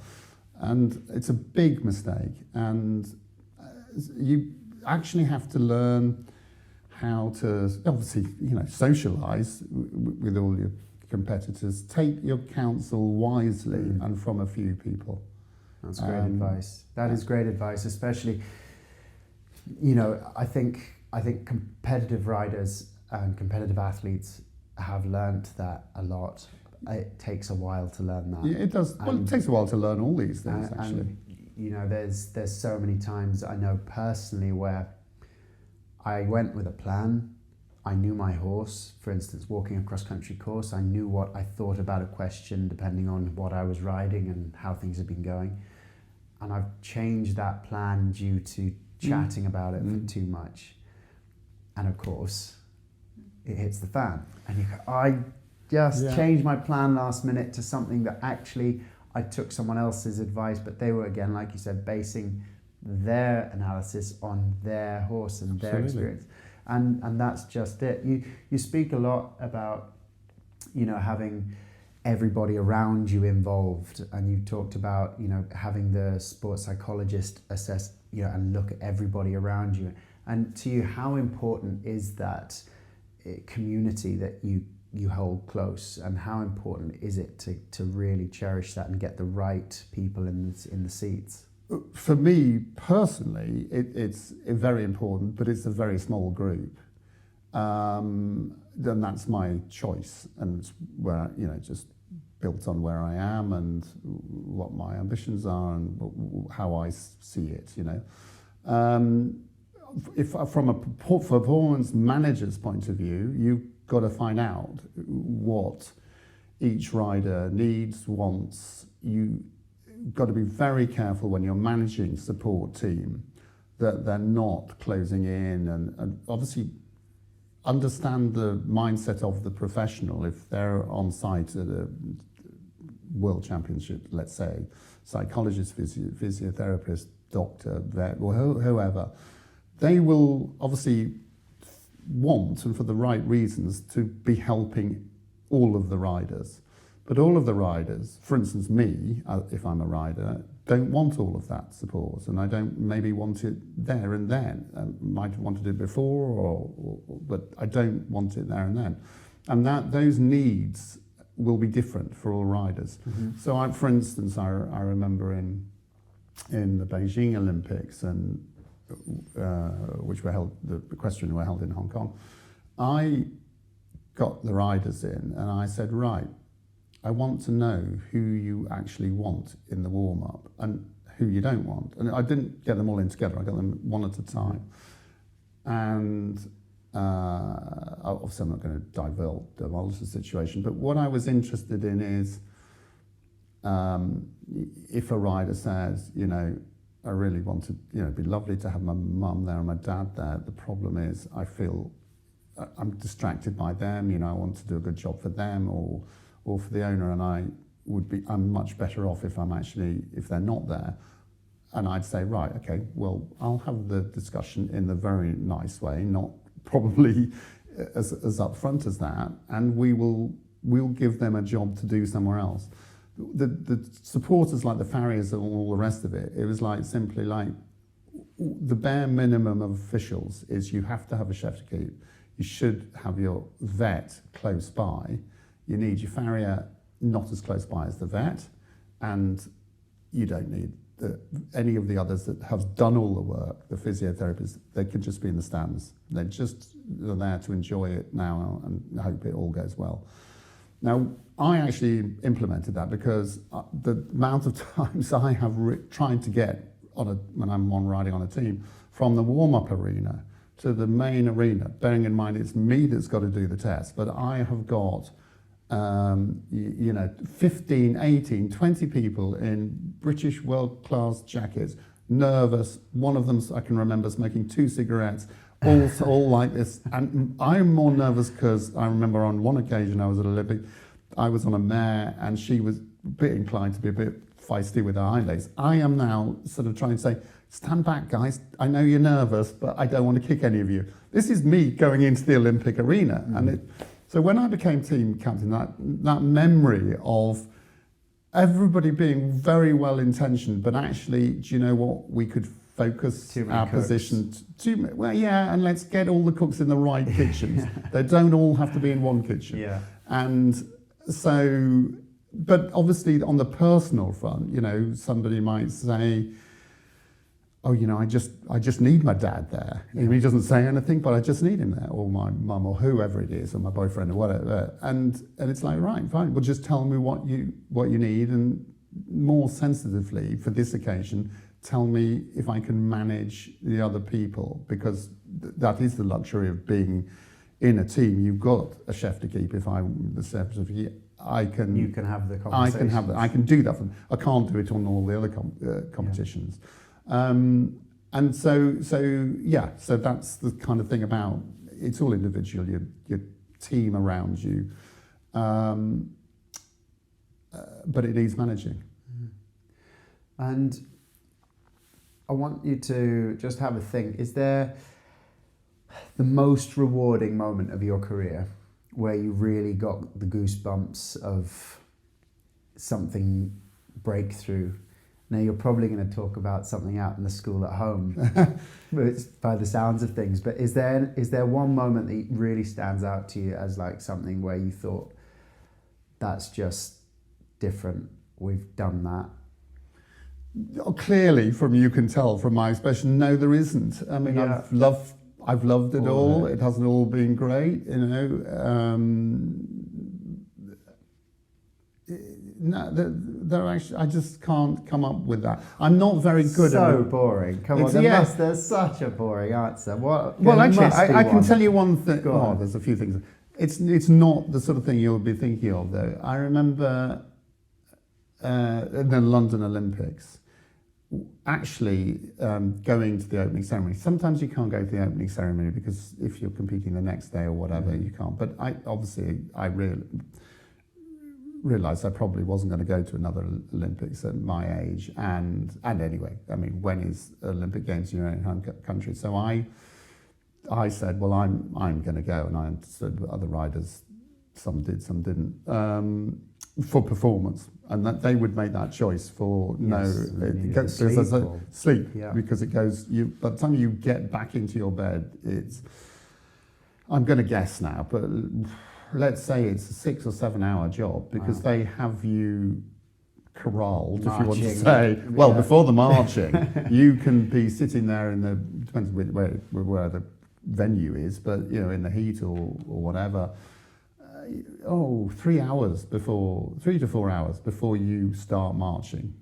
and it's a big mistake. And you actually have to learn how to, obviously, you know, socialise with all your competitors. Take your counsel wisely and from a few people. That's great advice. That is great advice, especially, you know, I think competitive riders and competitive athletes have learnt that a lot. It takes a while to learn that. Yeah, it does. Well, it takes a while to learn all these things, actually. And, you know, there's so many times I know personally where I went with a plan. I knew my horse, for instance, walking a cross-country course. I knew what I thought about a question depending on what I was riding and how things had been going. And I've changed that plan due to chatting about it for too much. And of course, it hits the fan. And you go, I just changed my plan last minute to something that actually I took someone else's advice, but they were, again, like you said, basing their analysis on their horse and their experience. And that's just it. You speak a lot about, you know, having everybody around you involved, and you talked about, you know, having the sports psychologist assess, you know, and look at everybody around you. And to you, how important is that community that you hold close, and how important is it to really cherish that and get the right people in the seats? For me personally, it's very important, but it's a very small group. Then that's my choice, and it's where, you know, just built on where I am and what my ambitions are and how I see it, you know. If from a performance manager's point of view, you've got to find out what each rider needs, wants. You got to be very careful when you're managing support team that they're not closing in, and obviously understand the mindset of the professional. If they're on site at a world championship, let's say, psychologist, physiotherapist, doctor, vet, or whoever, they will obviously want, and for the right reasons, to be helping all of the riders. But all of the riders, for instance me, if I'm a rider, don't want all of that support, and I don't maybe want it there and then. Might have wanted it before, but I don't want it there and then. And those needs will be different for all riders. Mm-hmm. So, for instance, I remember in the Beijing Olympics, and which were held, the Equestrian were held in Hong Kong, I got the riders in, and I said, right, I want to know who you actually want in the warm-up and who you don't want. And I didn't get them all in together, I got them one at a time. And obviously I'm not going to divulge the situation, but what I was interested in is if a rider says, you know, I really want to, you know, it'd be lovely to have my mum there and my dad there. The problem is I feel I'm distracted by them, you know, I want to do a good job for them or for the owner, and I'm much better off if they're not there. And I'd say, right, okay, well, I'll have the discussion in a very nice way, not probably as upfront as that, and we'll give them a job to do somewhere else. The supporters, like the farriers and all the rest of it, it was like simply like the bare minimum of officials is you have to have a chef to keep. You should have your vet close by. You need your farrier not as close by as the vet, and you don't need any of the others that have done all the work. The physiotherapists, they could just be in the stands. They're there to enjoy it now and hope it all goes well. Now, I actually implemented that because the amount of times I have tried to get when I'm riding on a team, from the warm-up arena to the main arena, bearing in mind it's me that's got to do the test, but I have got 15, 18, 20 people in British world-class jackets, nervous. One of them, I can remember smoking 2 cigarettes, all like this. And I'm more nervous because I remember on one occasion I was at Olympic, I was on a mare and she was a bit inclined to be a bit feisty with her hind legs. I am now sort of trying to say, stand back, guys. I know you're nervous, but I don't want to kick any of you. This is me going into the Olympic arena. Mm-hmm. And so when I became team captain, that memory of everybody being very well intentioned, but actually, do you know what? We could focus our position and let's get all the cooks in the right kitchens. They don't all have to be in one kitchen. Yeah. And so, but obviously on the personal front, you know, somebody might say, oh, you know, I just need my dad there. Yeah. He doesn't say anything, but I just need him there, or my mum, or whoever it is, or my boyfriend, or whatever. And it's like, right, fine. Well, just tell me what you need, and more sensitively for this occasion, tell me if I can manage the other people, because that is the luxury of being in a team. You've got a chef to keep. If I'm the chef to keep, you can have the conversation. I can do that. I can't do it on all the other competitions. Yeah. And so that's the kind of thing about, it's all individual, your team around you, but it needs managing. And I want you to just have a think, is there the most rewarding moment of your career where you really got the goosebumps of something breakthrough? Now, you're probably going to talk about something out in the school at home by the sounds of things, but is there one moment that really stands out to you as like something where you thought, that's just different, we've done that? Clearly, you can tell from my expression, no, there isn't. I mean, yeah. I've loved it all. It hasn't all been great, you know. No, they're actually, I just can't come up with that. I'm not very good at it. So boring. Come on, there's such a boring answer. Well, actually, I can tell you one thing. Oh, there's a few things. It's not the sort of thing you'll be thinking of, though. I remember the London Olympics, actually going to the opening ceremony. Sometimes you can't go to the opening ceremony because if you're competing the next day or whatever, you can't. But I realised I probably wasn't going to go to another Olympics at my age. And anyway, I mean, when is Olympic Games in your own home country? So I said, well, I'm going to go, and I understood other riders, some did, some didn't, for performance, and that they would make that choice for sleep, Yeah. because it goes. By the time you get back into your bed, I'm going to guess now, but let's say it's a 6 or 7 hour job, because they have you corralled, if you want to say. Well, before the marching, you can be sitting there in the, depends where the venue is, but in the heat or whatever. 3 to 4 hours before you start marching.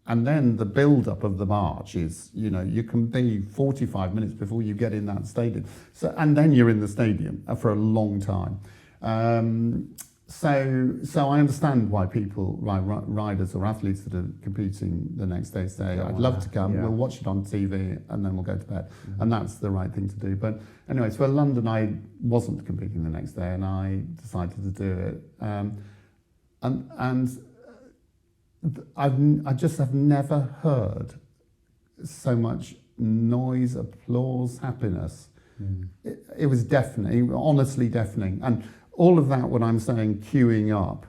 And then the build-up of the march is, you can be 45 minutes before you get in that stadium. So, and then you're in the stadium for a long time. So I understand why riders or athletes that are competing the next day say, I'd love to come, we'll watch it on TV, and then we'll go to bed. Mm-hmm. And that's the right thing to do. But anyway, so for London, I wasn't competing the next day, and I decided to do it. I just have never heard so much noise, applause, happiness. Mm. It was deafening, honestly deafening. And all of that, when I'm saying queuing up,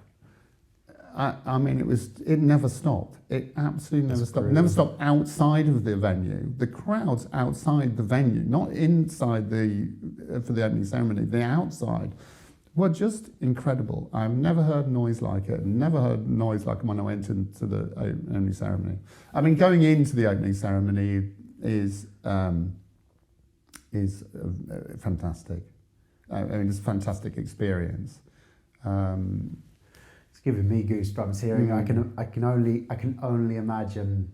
I mean, it never stopped. It absolutely never stopped. It never stopped outside of the venue. The crowds outside the venue, not inside for the opening ceremony, the outside, were just incredible. I've never heard noise like it. Never heard noise like when I went into the opening ceremony. I mean, going into the opening ceremony is fantastic. I mean, it's a fantastic experience. It's giving me goosebumps hearing. I can only imagine,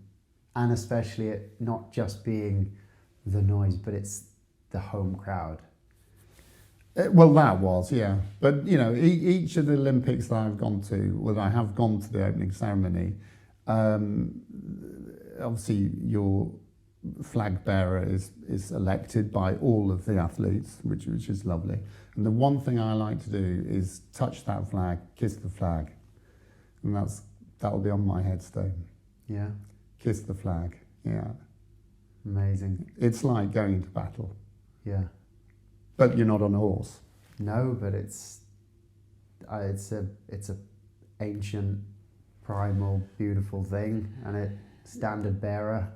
and especially it not just being the noise, but it's the home crowd. Well, that was, yeah. But each of the Olympics that I've gone to, I have gone to the opening ceremony. Obviously, your flag bearer is elected by all of the athletes, which is lovely. And the one thing I like to do is touch that flag, kiss the flag, and that'll be on my headstone. Yeah. Kiss the flag. Yeah. Amazing. It's like going to battle. Yeah. But you're not on a horse. No, but it's a ancient, primal, beautiful thing, and it standard bearer.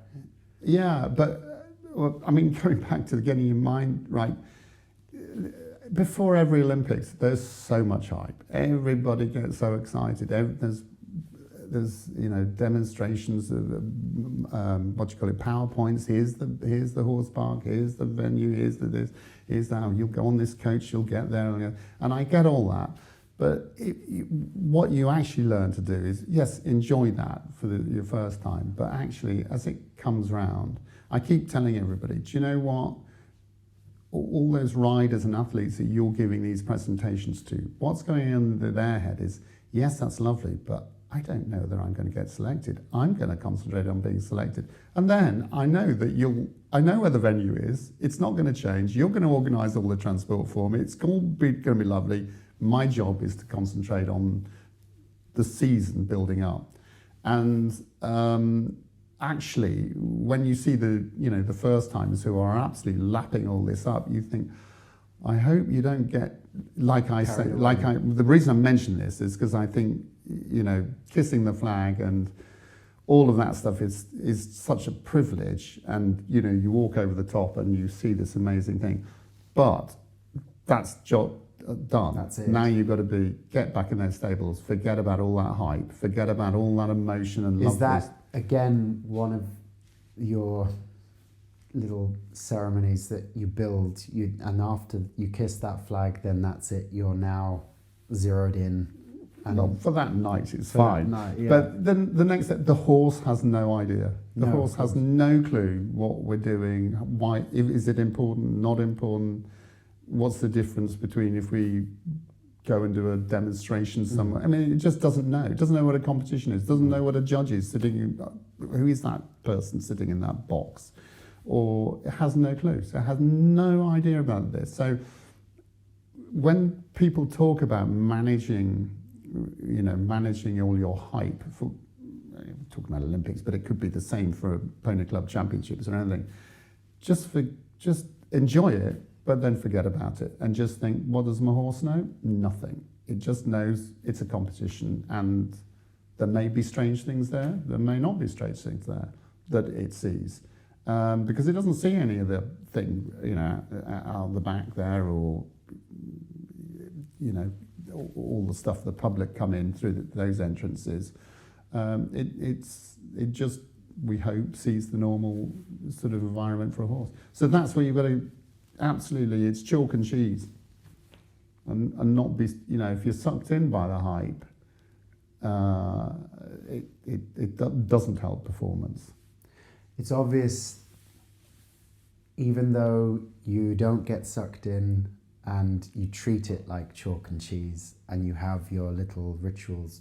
Yeah, but I mean, going back to getting your mind right, before every Olympics, there's so much hype. Everybody gets so excited. There's demonstrations of PowerPoints. Here's the horse park. Here's the venue. Here's this. Here's that. You'll go on this coach. You'll get there. And I get all that. But what you actually learn to do is, yes, enjoy that for your first time. But actually, as it comes round, I keep telling everybody, do you know what? All those riders and athletes that you're giving these presentations to, what's going on in their head is, yes, that's lovely, but I don't know that I'm going to get selected. I'm going to concentrate on being selected. And then I know I know where the venue is. It's not going to change. You're going to organise all the transport for me. It's going to be lovely. My job is to concentrate on the season building up. And actually, when you see the first timers who are absolutely lapping all this up, you think, I hope you don't get, the reason I mention this is because I think, kissing the flag and all of that stuff is such a privilege, and you walk over the top and you see this amazing thing, but that's job done. That's it. Now you've got to get back in those stables, forget about all that hype, forget about all that emotion and love. Is that again one of your little ceremonies that you build, and after you kiss that flag, then that's it, you're now zeroed in? And for that night it's fine. Yeah. But then the next step, the horse has no idea. The horse has no clue what we're doing, why, is it important, not important. what's the difference between if we go and do a demonstration somewhere? I mean, it just doesn't know. It doesn't know what a competition is. Doesn't know what a judge is sitting. Who is that person sitting in that box? Or it has no clue. So it has no idea about this. So when people talk about managing all your hype, for talking about Olympics, but it could be the same for Pony Club Championships or anything. Just enjoy it, but then forget about it and just think, what does my horse know? Nothing. It just knows it's a competition, and there may be strange things there. There may not be strange things there that it sees. Because it doesn't see any of the thing, out the back there, or all the stuff the public come in through those entrances. It just, we hope, sees the normal sort of environment for a horse. So that's where you've got to, absolutely, it's chalk and cheese, and not be, if you're sucked in by the hype, it doesn't help performance. It's obvious, even though you don't get sucked in and you treat it like chalk and cheese and you have your little rituals,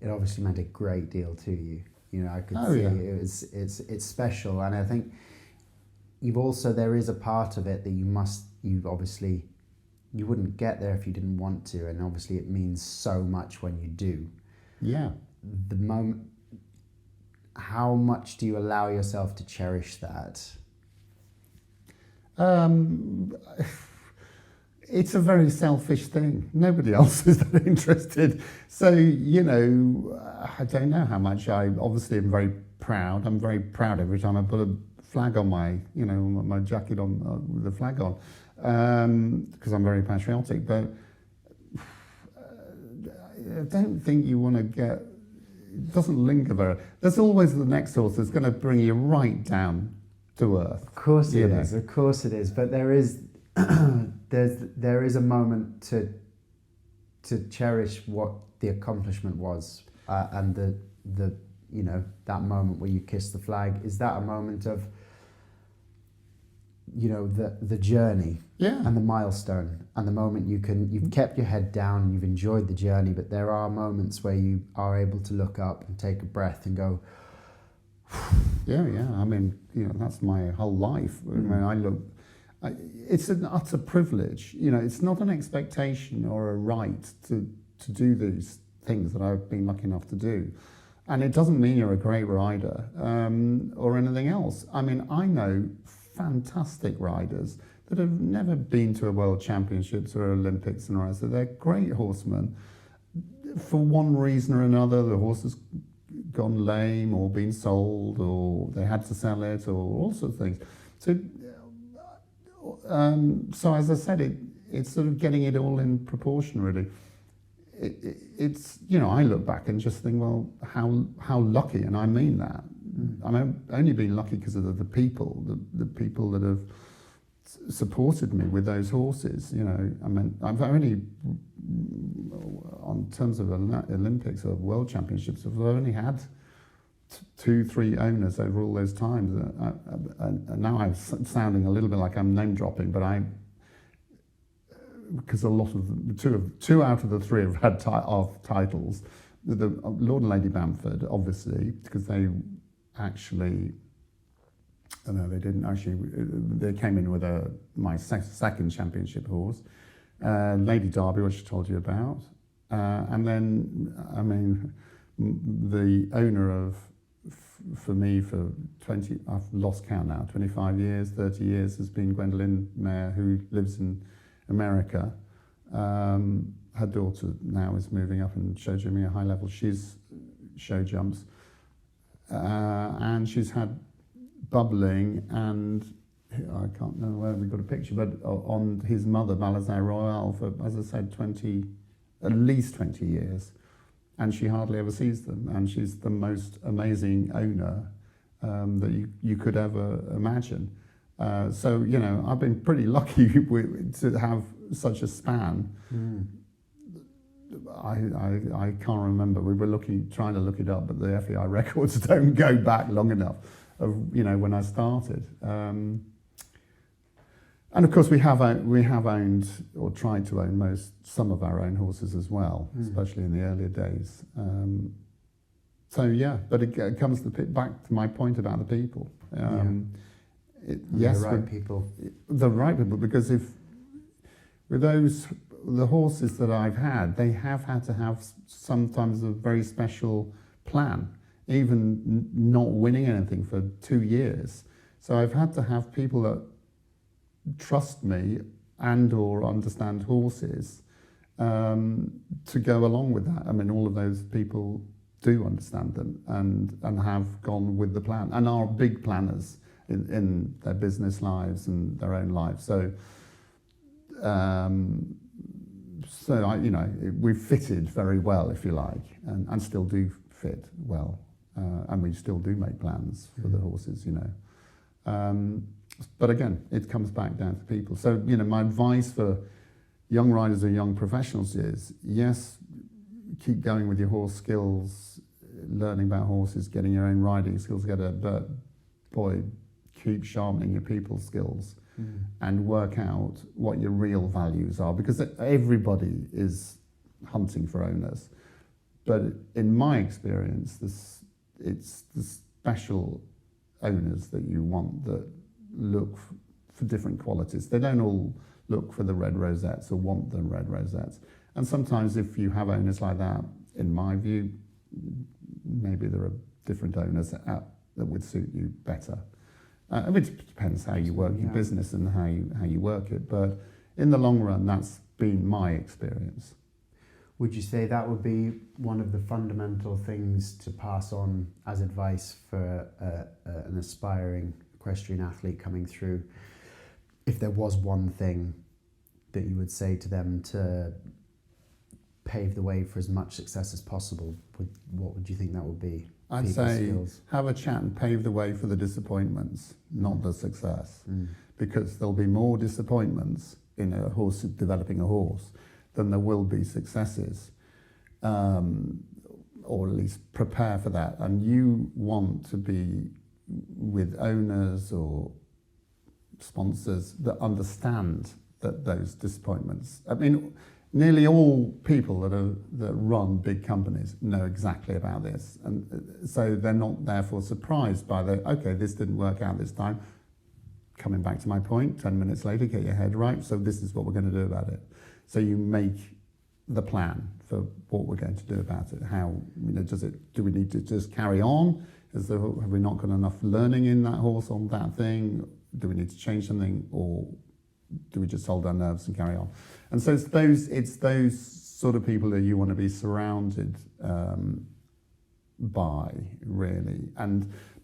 it obviously meant a great deal to you. I could see it's special, and I think there is a part of it that you wouldn't get there if you didn't want to, and obviously it means so much when you do. Yeah. The moment. How much do you allow yourself to cherish that? It's a very selfish thing. Nobody else is that interested. So, I don't know how much. I obviously am very proud. I'm very proud every time I put a flag on my jacket on with the flag on, because I'm very patriotic. But I don't think you want to get. It doesn't linger very. There's always the next horse that's going to bring you right down to earth. Of course it is. Of course it is. But there is there is a moment to cherish what the accomplishment was, and the that moment where you kiss the flag. Is that a moment of the journey, and the milestone, and the moment you've kept your head down and you've enjoyed the journey, but there are moments where you are able to look up and take a breath and go, yeah. I mean, that's my whole life. When it's an utter privilege. It's not an expectation or a right to do these things that I've been lucky enough to do. And it doesn't mean you're a great rider or anything else. I mean, I know fantastic riders that have never been to a World Championships or Olympics and all that. So they're great horsemen. For one reason or another, the horse has gone lame or been sold, or they had to sell it, or all sorts of things. So as I said, it's sort of getting it all in proportion, really. It's I look back and just think, well, how lucky, and I mean that. I'm only been lucky because of the people that have supported me with those horses. I've only, on terms of Olympics or World Championships, I've only had 2-3 owners over all those times. And now I'm sounding a little bit like I'm name dropping, but because a lot of two out of the 3 have had titles. The Lord and Lady Bamford, obviously, because they actually, no, they didn't actually. They came in with my second championship horse, Lady Derby, which I told you about, and then the owner of, for me, for 20, I've lost count now, 25 years, 30 years, has been Gwendolyn Mayer, who lives in America. Her daughter now is moving up and show jumping at high level. She's show jumps, and she's had bubbling, and I can't know where we got a picture, but on his mother, Malazan Royale, for, as I said, at least 20 years. And she hardly ever sees them, and she's the most amazing owner that you could ever imagine. So, I've been pretty lucky to have such a span. I can't remember. We were trying to look it up, but the FEI records don't go back long enough of when I started. And of course, we have owned or tried to own some of our own horses as well, especially in the earlier days. So yeah, but it comes back to my point about the people. Yes, the right people. The right people, because if with the horses that I've had, they have had to have sometimes a very special plan, even not winning anything for 2 years. So I've had to have people that trust me and or understand horses to go along with that. I mean, all of those people do understand them and have gone with the plan and are big planners in their business lives and their own lives. So we've fitted very well, if you like, and still do fit well, and we still do make plans for the horses, But again, it comes back down to people. So, my advice for young riders or young professionals is, yes, keep going with your horse skills, learning about horses, getting your own riding skills together, but boy, keep sharpening your people skills and work out what your real values are, because everybody is hunting for owners. But in my experience, it's the special owners that you want that look for different qualities. They don't all look for the red rosettes or want the red rosettes. And sometimes if you have owners like that, in my view, maybe there are different owners that would suit you better. It depends how you work your business and how you work it. But in the long run, that's been my experience. Would you say that would be one of the fundamental things to pass on as advice for an aspiring equestrian athlete coming through? If there was one thing that you would say to them to pave the way for as much success as possible, what would you think that would be? I'd say have a chat and pave the way for the disappointments, not the success. Because there'll be more disappointments in a horse developing a horse than there will be successes, or at least prepare for that. And you want to be with owners or sponsors that understand those disappointments. I mean, nearly all people that run big companies know exactly about this, and so they're not therefore surprised by okay, this didn't work out this time. Coming back to my point, 10 minutes later, get your head right. So this is what we're going to do about it. So you make the plan for what we're going to do about it. How, do we need to just carry on? Have we not got enough learning in that horse on that thing? Do we need to change something, or do we just hold our nerves and carry on? And so it's those sort of people that you want to be surrounded by, really.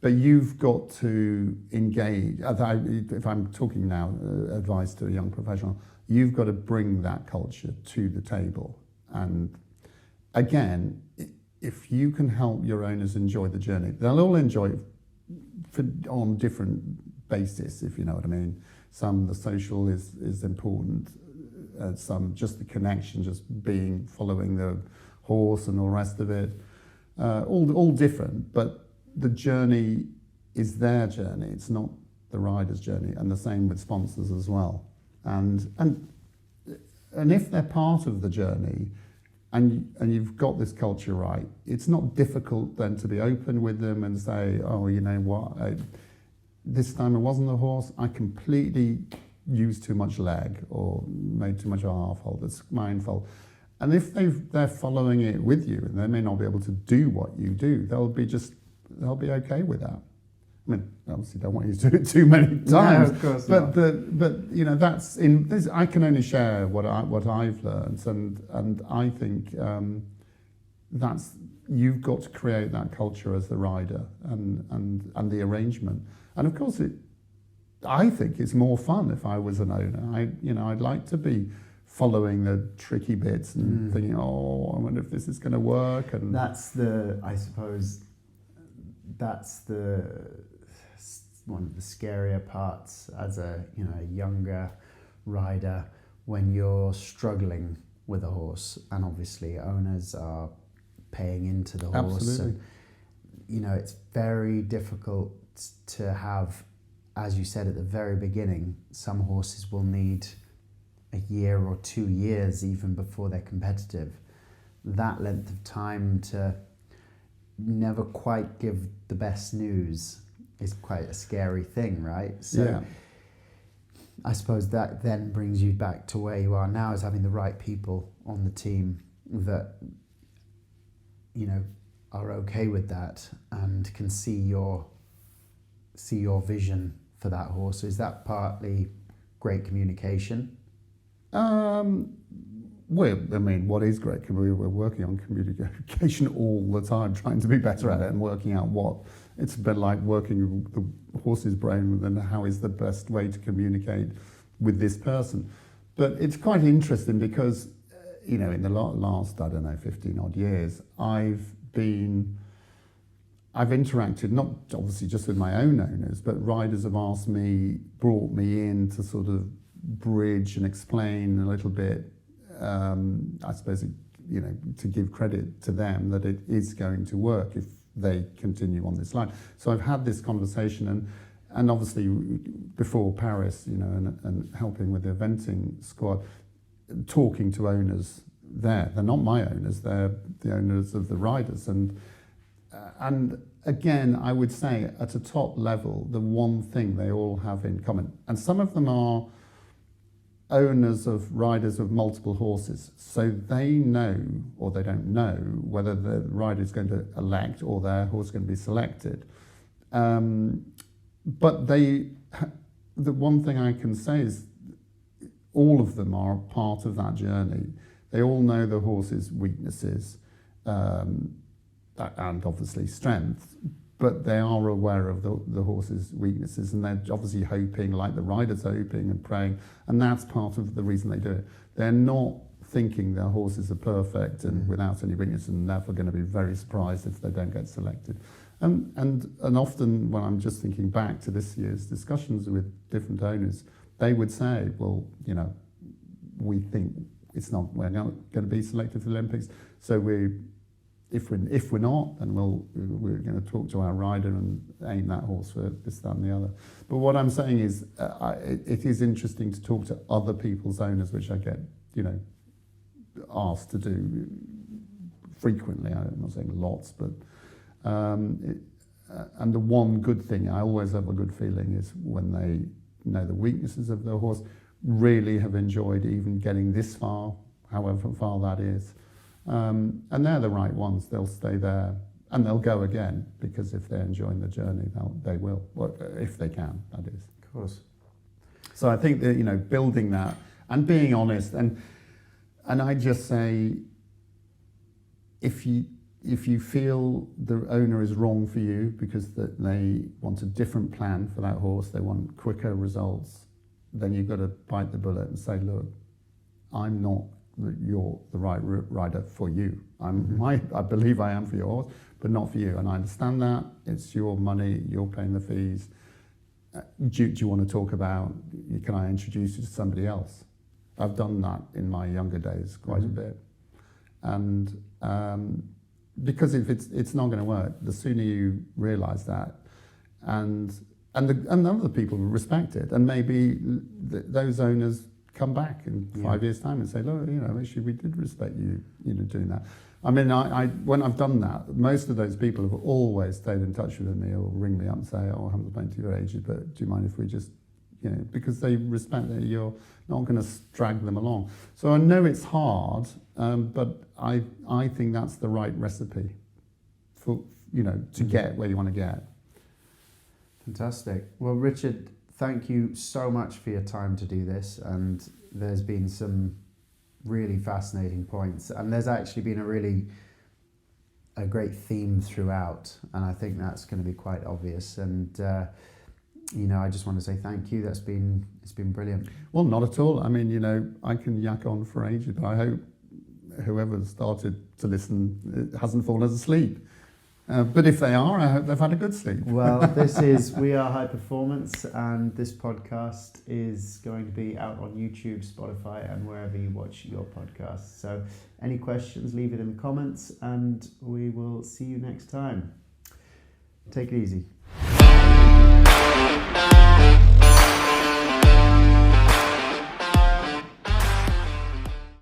But you've got to engage. If I'm talking now, advice to a young professional, you've got to bring that culture to the table. And again, if you can help your owners enjoy the journey, they'll all enjoy it on different basis, if you know what I mean. Some, the social is important. Some, just the connection, just following the horse and all the rest of it. All different, but the journey is their journey. It's not the rider's journey, and the same with sponsors as well. And if they're part of the journey, and you've got this culture right, it's not difficult then to be open with them and say, oh, you know what, this time it wasn't the horse, I completely used too much leg or made too much of a half hold, it's my own fault. And if they're following it with you, and they may not be able to do what you do, they'll be okay with that. I mean, obviously, don't want you to do it too many times. No, of course not. But that's in this. I can only share what I've learned, and I think that's, you've got to create that culture as the rider and the arrangement. And of course, I think it's more fun if I was an owner. I'd like to be following the tricky bits and thinking, oh, I wonder if this is going to work. And that's one of the scarier parts as a younger rider, when you're struggling with a horse, and obviously owners are paying into the horse. Absolutely. And, it's very difficult to have as you said at the very beginning, some horses will need a year or 2 years even before they're competitive. That length of time to never quite give the best news is quite a scary thing, right? So Yeah. I suppose that then brings you back to where you are now, is having the right people on the team that, you know, are okay with that and can see your vision for that horse. So is that partly great communication? What is great? We're working on communication all the time, trying to be better at it and working out what. It's a bit like working the horse's brain and how is the best way to communicate with this person. But it's quite interesting because, you know, in the last, 15 odd years, I've interacted, not obviously just with my own owners, but riders have brought me in to sort of bridge and explain a little bit, I suppose, to give credit to them that it is going to work if they continue on this line. So I've had this conversation and obviously before Paris, and helping with the eventing squad, talking to owners there. They're not my owners, they're the owners of the riders. And again, I would say at a top level, the one thing they all have in common, and some of them are owners of riders of multiple horses, so they know or they don't know whether the rider is going to elect or their horse is going to be selected. But the one thing I can say is all of them are part of that journey. They all know the horse's weaknesses and obviously strengths, but they are aware of the horse's weaknesses, and they're obviously hoping, like the riders are hoping and praying, and that's part of the reason they do it. They're not thinking their horses are perfect and without any weakness and therefore going to be very surprised if they don't get selected. And often when I'm just thinking back to this year's discussions with different owners, they would say, well, we think we're not going to be selected for the Olympics, so if we're not, then we're going to talk to our rider and aim that horse for this, that, and the other. But what I'm saying is, it is interesting to talk to other people's owners, which I get, asked to do frequently. I'm not saying lots, but and the one good thing, I always have a good feeling, is when they know the weaknesses of their horse, really have enjoyed even getting this far, however far that is. And they're the right ones. They'll stay there and they'll go again, because if they're enjoying the journey, they will. Well, if they can, that is. Of course. So I think that, building that and being honest, and I just say, if you feel the owner is wrong for you because that they want a different plan for that horse, they want quicker results, then you've got to bite the bullet and say, look, I'm not you're the right rider for you. I believe I am for your horse, but not for you. And I understand that. It's your money, you're paying the fees. Do you want to talk about, can I introduce you to somebody else? I've done that in my younger days quite a bit. And because if it's not going to work, the sooner you realise that, and other people respect it, and maybe those owners come back in 5 years' time and say, look, actually we did respect you, doing that. I mean, I when I've done that, most of those people have always stayed in touch with me or ring me up and say, I haven't spoken to you for ages, but do you mind if we just, because they respect that you're not going to drag them along. So I know it's hard, but I think that's the right recipe for, to get where you want to get. Fantastic. Well, Richard, thank you so much for your time to do this, and there's been some really fascinating points, and there's actually been a great theme throughout, and I think that's going to be quite obvious. And I just want to say thank you. It's been brilliant. Well, not at all. I mean, I can yak on for ages, but I hope whoever started to listen hasn't fallen asleep. But if they are, I hope they've had a good sleep. Well, this is We Are High Performance, and this podcast is going to be out on YouTube, Spotify, and wherever you watch your podcasts. So any questions, leave it in the comments, and we will see you next time. Take it easy.